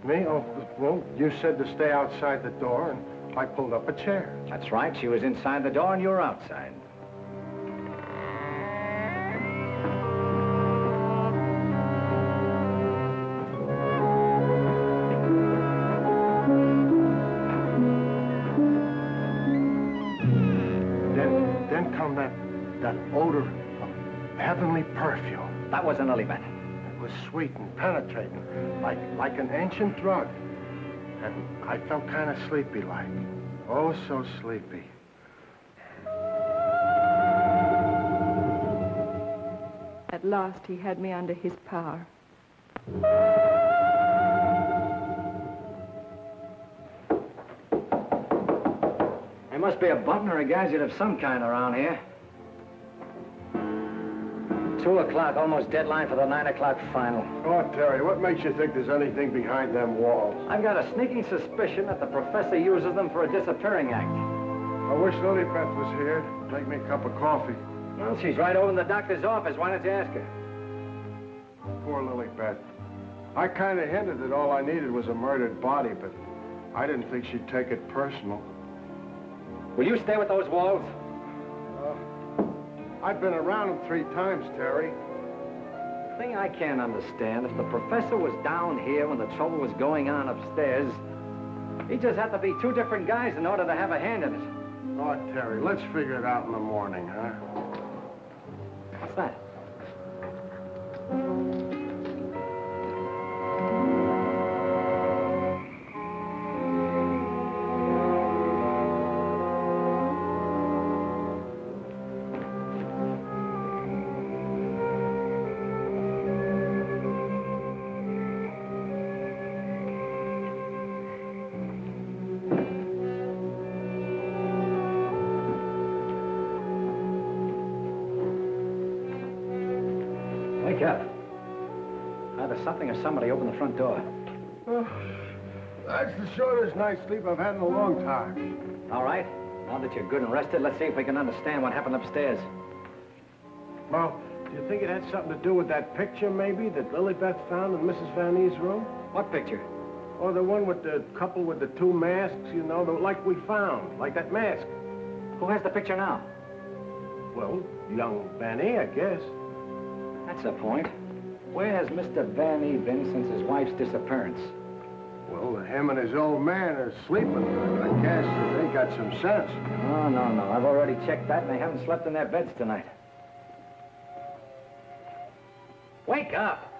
Me? Oh, well, you said to stay outside the door, and I pulled up a chair. That's right. She was inside the door, and you were outside. Then come that odor of heavenly perfume. That was an early bed. It was sweet and penetrating, like an ancient drug. And I felt kind of sleepy-like. Oh, so sleepy. At last, he had me under his power. There must be a button or a gadget of some kind around here. 2 o'clock, almost deadline for the 9 o'clock final. Oh, Terry, what makes you think there's anything behind them walls? I've got a sneaking suspicion that the professor uses them for a disappearing act. I wish Lilybeth was here to make me a cup of coffee. Well, she's right over in the doctor's office. Why don't you ask her? Poor Lilybeth. I kind of hinted that all I needed was a murdered body, but I didn't think she'd take it personal. Will you stay with those walls? I've been around them 3 times, Terry. The thing I can't understand, if the professor was down here when the trouble was going on upstairs, he just had to be 2 different guys in order to have a hand in it. Oh, Terry, let's figure it out in the morning, huh? What's that? Wake up. Either something or somebody opened the front door. Oh, that's the shortest night's sleep I've had in a long time. All right. Now that you're good and rested, let's see if we can understand what happened upstairs. Well, do you think it had something to do with that picture, maybe, that Lilybeth found in Mrs. Van E's room? What picture? Oh, the one with the couple with the 2 masks, you know, like we found, like that mask. Who has the picture now? Well, young Van E, I guess. That's the point. Where has Mr. Van E been since his wife's disappearance? Well, him and his old man are sleeping. I guess they got some sense. Oh, no. I've already checked that, and they haven't slept in their beds tonight. Wake up!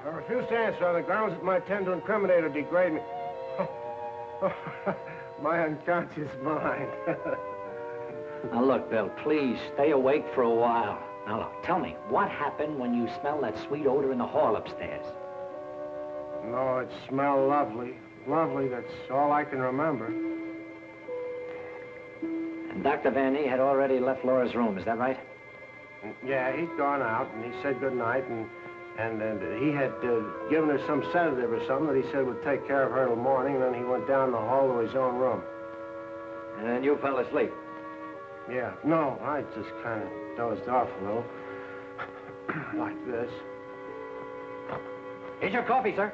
I refuse to answer on the grounds that my attempt to incriminate or degrade me. My unconscious mind. Now, look, Bill, please stay awake for a while. Now, look, tell me, what happened when you smelled that sweet odor in the hall upstairs? No, it smelled lovely. Lovely, that's all I can remember. And Dr. Van E had already left Laura's room, is that right? Yeah, he'd gone out, and he said goodnight, and he had given her some sedative or something that he said would take care of her till morning, and then he went down the hall to his own room. And then you fell asleep? Yeah, no, I just kind of dozed off a little. Like this. Here's your coffee, sir.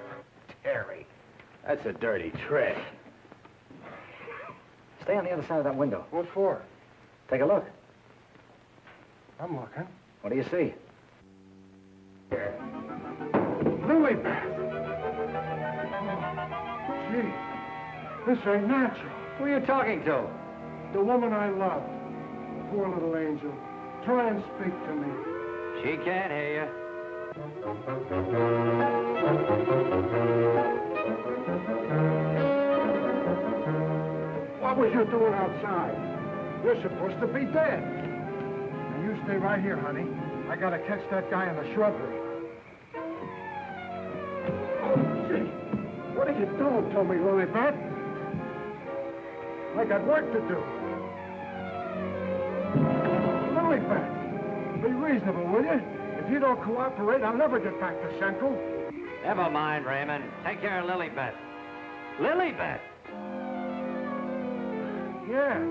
Terry, that's a dirty trick. Stay on the other side of that window. What for? Take a look. I'm looking. What do you see? Lily Beth! Gee, this ain't natural. Who are you talking to? The woman I love. Poor little angel. Try and speak to me. She can't hear you. What was you doing outside? You're supposed to be dead. Now you stay right here, honey. I gotta catch that guy in the shrubbery. Oh, gee. What are you doing to me, Lily Beth? I got work to do. Lily Beth, be reasonable, will you? If you don't cooperate, I'll never get back to Central. Never mind, Raymond. Take care of Lilybeth. Lilybeth! Yeah,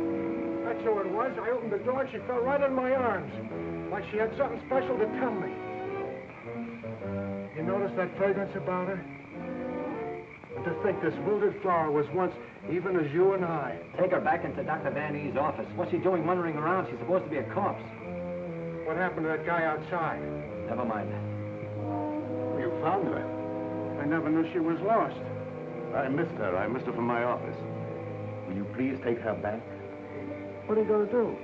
that's who it was. I opened the door and she fell right in my arms. Like she had something special to tell me. You notice that fragrance about her? And to think this wilted flower was once even as you and I. Take her back into Dr. Van E's office. What's she doing wandering around? She's supposed to be a corpse. What happened to that guy outside? Never mind. You found her. I never knew she was lost. I missed her. I missed her from my office. Will you please take her back? What are you going to do?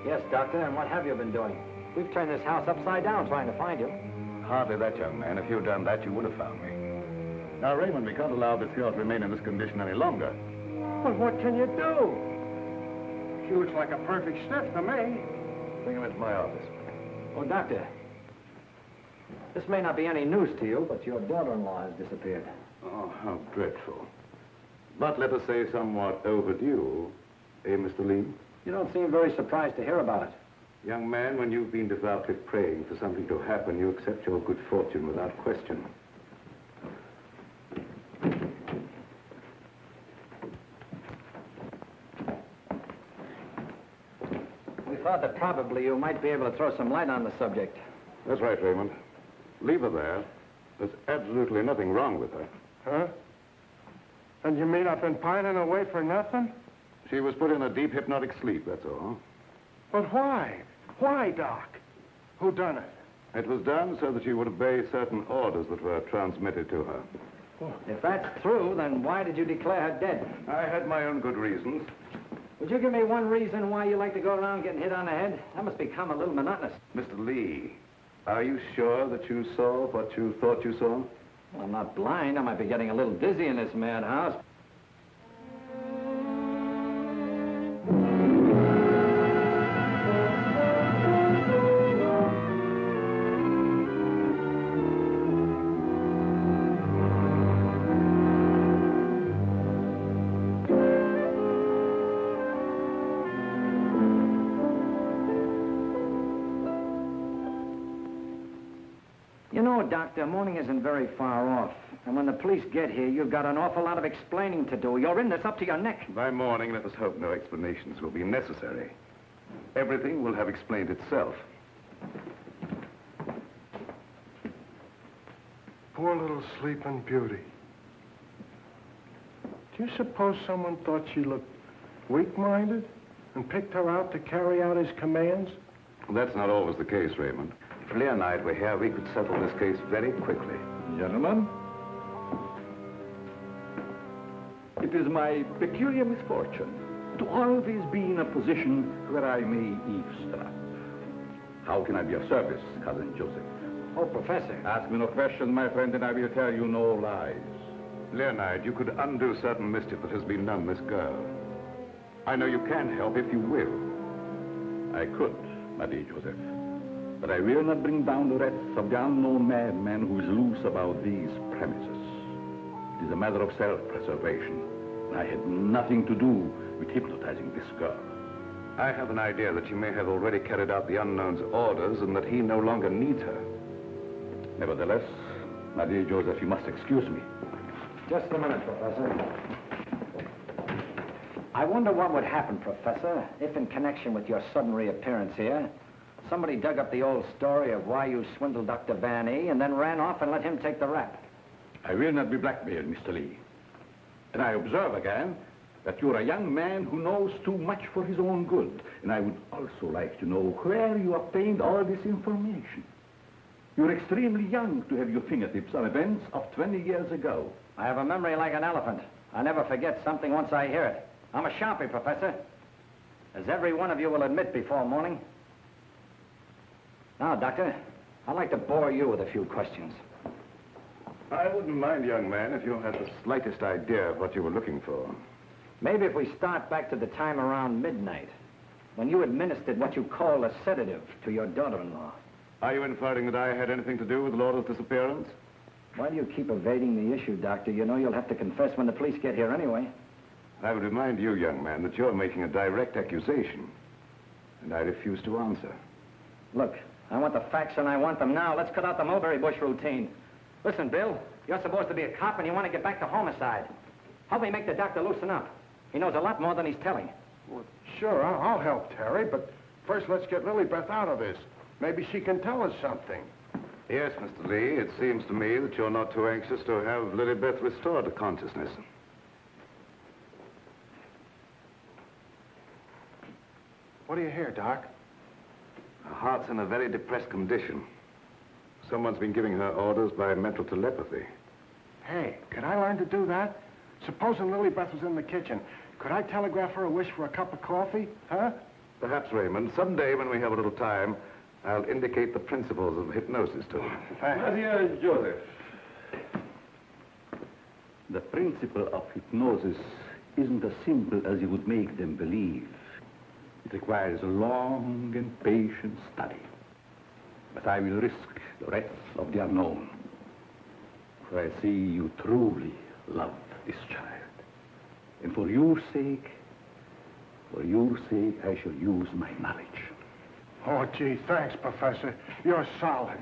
Yes, Doctor, and what have you been doing? We've turned this house upside down trying to find you. Hardly that, young man. If you'd done that, you would have found me. Now, Raymond, we can't allow this girl to remain in this condition any longer. But what can you do? She looks like a perfect stiff to me. Bring him into my office. Oh, Doctor, this may not be any news to you, but your daughter-in-law has disappeared. Oh, how dreadful. But let us say somewhat overdue, eh, Mr. Lee? You don't seem very surprised to hear about it. Young man, when you've been devoutly praying for something to happen, you accept your good fortune without question. We thought that probably you might be able to throw some light on the subject. That's right, Raymond. Leave her there. There's absolutely nothing wrong with her. Huh? And you mean I've been pining away for nothing? She was put in a deep hypnotic sleep, that's all. But why? Why, Doc? Who done it? It was done so that she would obey certain orders that were transmitted to her. If that's true, then why did you declare her dead? I had my own good reasons. Would you give me one reason why you like to go around getting hit on the head? That must become a little monotonous. Mr. Lee, are you sure that you saw what you thought you saw? Well, I'm not blind. I might be getting a little dizzy in this madhouse. You know, Doctor, morning isn't very far off. And when the police get here, you've got an awful lot of explaining to do. You're in this up to your neck. By morning, let us hope no explanations will be necessary. Everything will have explained itself. Poor little sleeping beauty. Do you suppose someone thought she looked weak-minded and picked her out to carry out his commands? That's not always the case, Raymond. If Leah and I were here, we could settle this case very quickly. Gentlemen, it is my peculiar misfortune to always be in a position where I may eavesdrop. How can I be of service, Cousin Joseph? Oh, Professor. Ask me no questions, my friend, and I will tell you no lies. Leonard, you could undo certain mischief that has been done this girl. I know you can help if you will. I could, my dear Joseph. But I will not bring down the wrath of the unknown madman who is loose about these premises. It is a matter of self-preservation. I had nothing to do with hypnotizing this girl. I have an idea that she may have already carried out the unknown's orders and that he no longer needs her. Nevertheless, my dear Joseph, you must excuse me. Just a minute, Professor. I wonder what would happen, Professor, if in connection with your sudden reappearance here, somebody dug up the old story of why you swindled Dr. Van E and then ran off and let him take the rap. I will not be blackmailed, Mr. Lee. And I observe again that you're a young man who knows too much for his own good. And I would also like to know where you obtained all this information. You're extremely young to have your fingertips on events of 20 years ago. I have a memory like an elephant. I never forget something once I hear it. I'm a sharpie, Professor. As every one of you will admit before morning. Now, Doctor, I'd like to bore you with a few questions. I wouldn't mind, young man, if you had the slightest idea of what you were looking for. Maybe if we start back to the time around midnight, when you administered what you call a sedative to your daughter-in-law. Are you inferring that I had anything to do with Laura's disappearance? Why do you keep evading the issue, Doctor? You know you'll have to confess when the police get here anyway. I would remind you, young man, that you're making a direct accusation, and I refuse to answer. Look, I want the facts and I want them now. Let's cut out the mulberry bush routine. Listen, Bill, you're supposed to be a cop and you want to get back to homicide. Help me make the doctor loosen up. He knows a lot more than he's telling. Well, sure, I'll help Terry, but first let's get Lilybeth out of this. Maybe she can tell us something. Yes, Mr. Lee, it seems to me that you're not too anxious to have Lilybeth restored to consciousness. What do you hear, Doc? Her heart's in a very depressed condition. Someone's been giving her orders by mental telepathy. Hey, could I learn to do that? Supposing Lilybeth was in the kitchen, could I telegraph her a wish for a cup of coffee, huh? Perhaps, Raymond, someday when we have a little time, I'll indicate the principles of hypnosis to her. My dear Joseph, the principle of hypnosis isn't as simple as you would make them believe. It requires a long and patient study. But I will risk the rest of the unknown. For I see you truly love this child. And for your sake, I shall use my knowledge. Oh, gee, thanks, Professor. You're solid.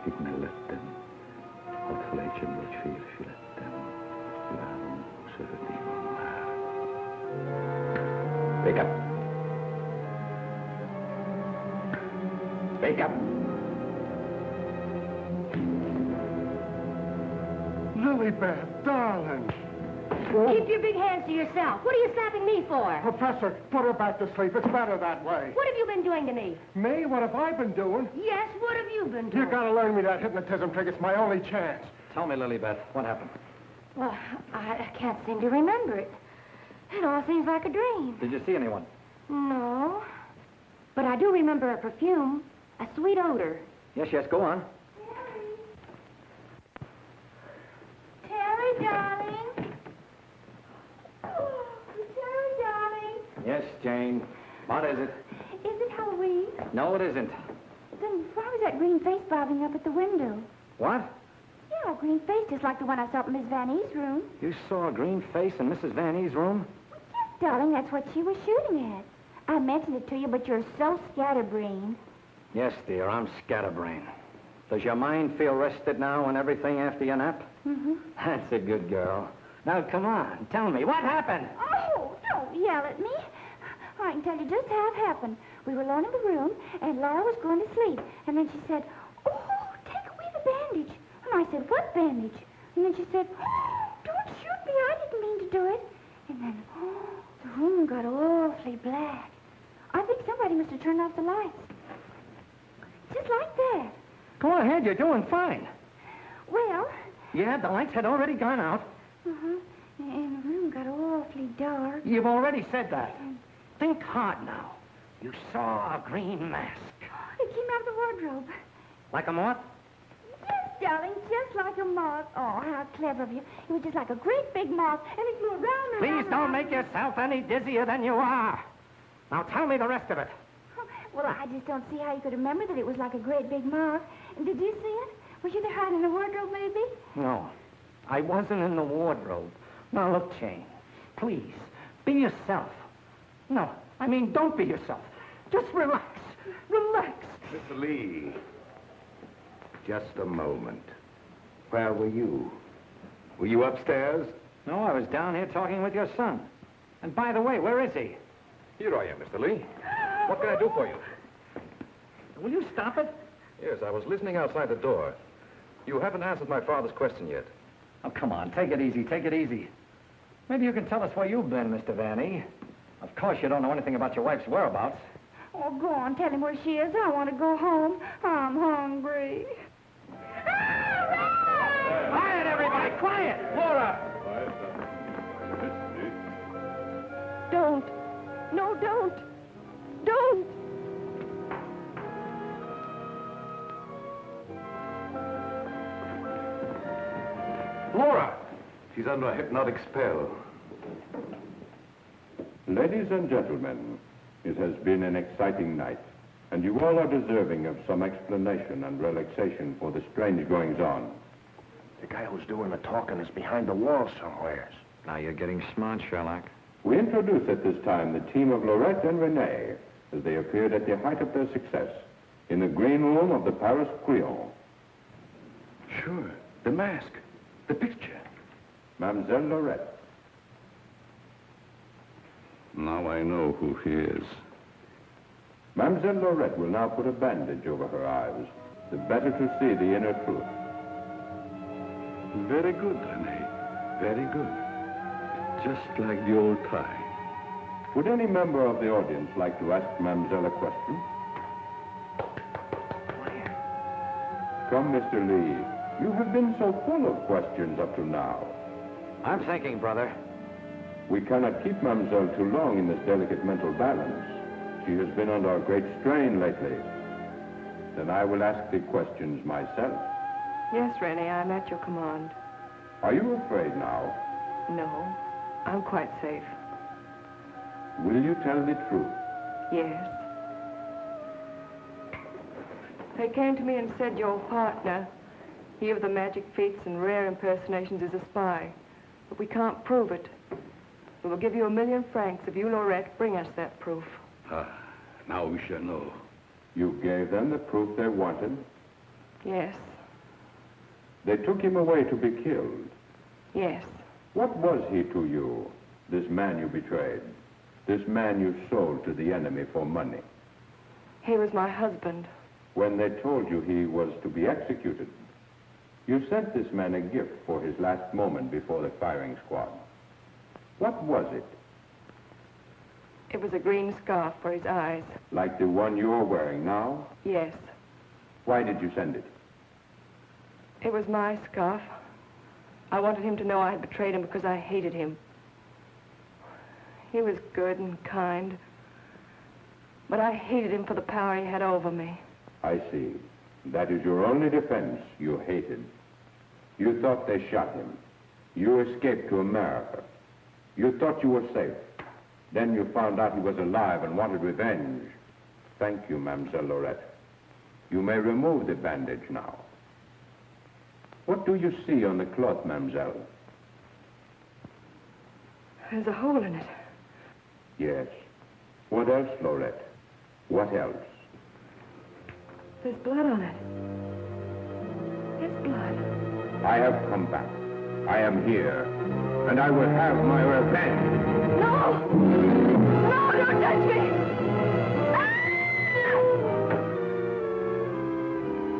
Ik me letten. Het vleesje moet veel filetten. Waarom zullen die van maar? Wake up. Wake up. Lilybeth, darling. Keep your big hands to yourself. What are you slapping me for? Professor, put her back to sleep. It's better that way. What have you been doing to me? Me? What have I been doing? Yes, what have you been doing? You gotta learn me that hypnotism trick. It's my only chance. Tell me, Lilybeth, what happened? Well, I can't seem to remember it. It all seems like a dream. Did you see anyone? No. But I do remember a perfume, a sweet odor. Yes, go on. Terry, darling. Oh, Terry, darling. Yes, Jane. What is it? Is it Halloween? No, it isn't. Then why was that green face bobbing up at the window? What? Yeah, a green face just like the one I saw in Miss Van E's room. You saw a green face in Mrs. Van E's room? Yes, darling, that's what she was shooting at. I mentioned it to you, but you're so scatterbrained. Yes, dear, I'm scatterbrained. Does your mind feel rested now and everything after your nap? Mm-hmm. That's a good girl. Now, come on, tell me, what happened? Oh, don't yell at me. I can tell you just how it happened. We were alone in the room, and Laura was going to sleep. And then she said, oh, take away the bandage. And I said, what bandage? And then she said, oh, don't shoot me. I didn't mean to do it. And then, the room got awfully black. I think somebody must have turned off the lights. Just like that. Go ahead, you're doing fine. Well... Yeah, the lights had already gone out. Uh-huh. And the room got awfully dark. You've already said that. Think hard now. You saw a green mask. It came out of the wardrobe. Like a moth? Yes, darling, just like a moth. Oh, how clever of you. It was just like a great big moth, and it flew around and Please around. don't make yourself any dizzier than you are. Now tell me the rest of it. Well, I just don't see how you could remember that it was like a great big moth. And did you see it? Were you there hiding in the wardrobe, maybe? No, I wasn't in the wardrobe. Now, look, Jane, please, be yourself. No, I mean, don't be yourself. Just relax. Relax. Mr. Lee, just a moment. Where were you? Were you upstairs? No, I was down here talking with your son. And by the way, where is he? Here I am, Mr. Lee. What can I do for you? Will you stop it? Yes, I was listening outside the door. You haven't answered my father's question yet. Oh, come on, take it easy, take it easy. Maybe you can tell us where you've been, Mr. Vanny. Of course you don't know anything about your wife's whereabouts. Oh, go on, tell him where she is. I want to go home. I'm hungry. Quiet, everybody, quiet! Laura! Don't. No, don't. Don't. Laura! She's under a hypnotic spell. Ladies and gentlemen, it has been an exciting night, and you all are deserving of some explanation and relaxation for the strange goings-on. The guy who's doing the talking is behind the wall somewhere. Now you're getting smart, Sherlock. We introduce at this time the team of Lorette and Renee as they appeared at the height of their success in the green room of the Paris Crillon. Sure, the mask, the picture. Mademoiselle Lorette. Now I know who he is. Mademoiselle Lorette will now put a bandage over her eyes, the better to see the inner truth. Very good, Renee. Very good. Just like the old time. Would any member of the audience like to ask Mademoiselle a question? Come, Mr. Lee. You have been so full of questions up to now. I'm thinking, brother. We cannot keep Mademoiselle too long in this delicate mental balance. She has been under a great strain lately. Then I will ask the questions myself. Yes, Renee, I'm at your command. Are you afraid now? No, I'm quite safe. Will you tell the truth? Yes. They came to me and said your partner, he of the magic feats and rare impersonations, is a spy. But we can't prove it. We will give you 1,000,000 francs if you, Lorette, bring us that proof. Now we shall know. You gave them the proof they wanted? Yes. They took him away to be killed. Yes. What was he to you, this man you betrayed? This man you sold to the enemy for money? He was my husband. When they told you he was to be executed, you sent this man a gift for his last moment before the firing squad. What was it? It was a green scarf for his eyes. Like the one you're wearing now? Yes. Why did you send it? It was my scarf. I wanted him to know I had betrayed him because I hated him. He was good and kind, but I hated him for the power he had over me. I see. That is your only defense. You hated. You thought they shot him. You escaped to America. You thought you were safe. Then you found out he was alive and wanted revenge. Thank you, Mademoiselle Lorette. You may remove the bandage now. What do you see on the cloth, Mademoiselle? There's a hole in it. Yes. What else, Lorette? What else? There's blood on it. There's blood. I have come back. I am here. And I will have my revenge. No! No, don't touch me!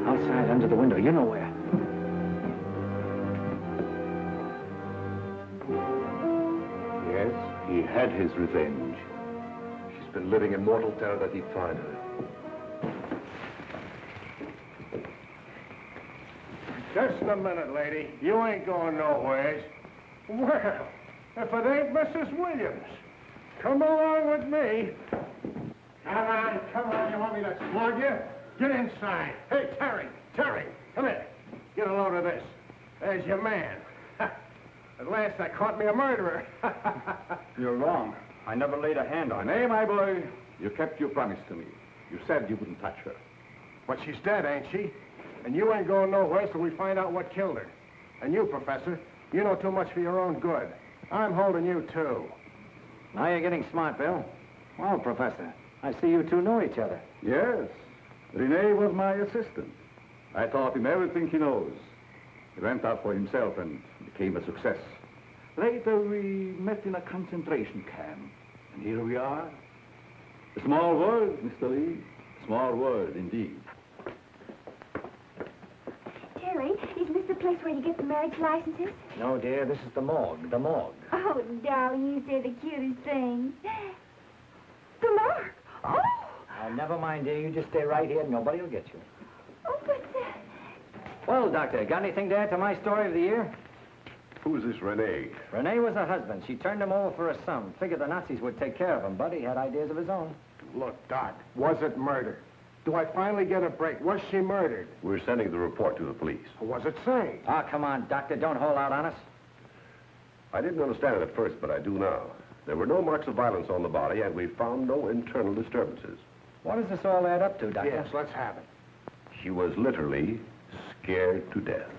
Outside, under the window, you know where. Yes, he had his revenge. She's been living in mortal terror that he'd find her. Just a minute, lady. You ain't going nowheres. Well, if it ain't Mrs. Williams. Come along with me. Come on. You want me to slug you? Get inside. Hey, Terry, come here. Get a load of this. There's your man. At last I caught me a murderer. You're wrong. I never laid a hand on her. Nay, my boy, you kept your promise to me. You said you wouldn't touch her. But she's dead, ain't she? And you ain't going nowhere till we find out what killed her. And you, Professor, you know too much for your own good. I'm holding you, too. Now you're getting smart, Bill. Well, Professor, I see you two know each other. Yes. Renee was my assistant. I taught him everything he knows. He went out for himself and became a success. Later, we met in a concentration camp. And here we are. A small world, Mr. Lee. A small world, indeed. Terry, is place where you get the marriage licenses? No, dear, this is the morgue, the morgue. Oh, darling, you say the cutest things. The mark. Oh! Never mind, dear. You just stay right here and nobody will get you. Oh, but... Well, Doctor, got anything to add to my story of the year? Who's this Renee? Renee was her husband. She turned him over for a sum. Figured the Nazis would take care of him, but he had ideas of his own. Look, Doc, was it murder? Do I finally get a break? Was she murdered? We're sending the report to the police. What was it say? Ah, come on, Doctor. Don't hold out on us. I didn't understand it at first, but I do now. There were no marks of violence on the body, and we found no internal disturbances. What does this all add up to, Doctor? Yes, let's have it. She was literally scared to death.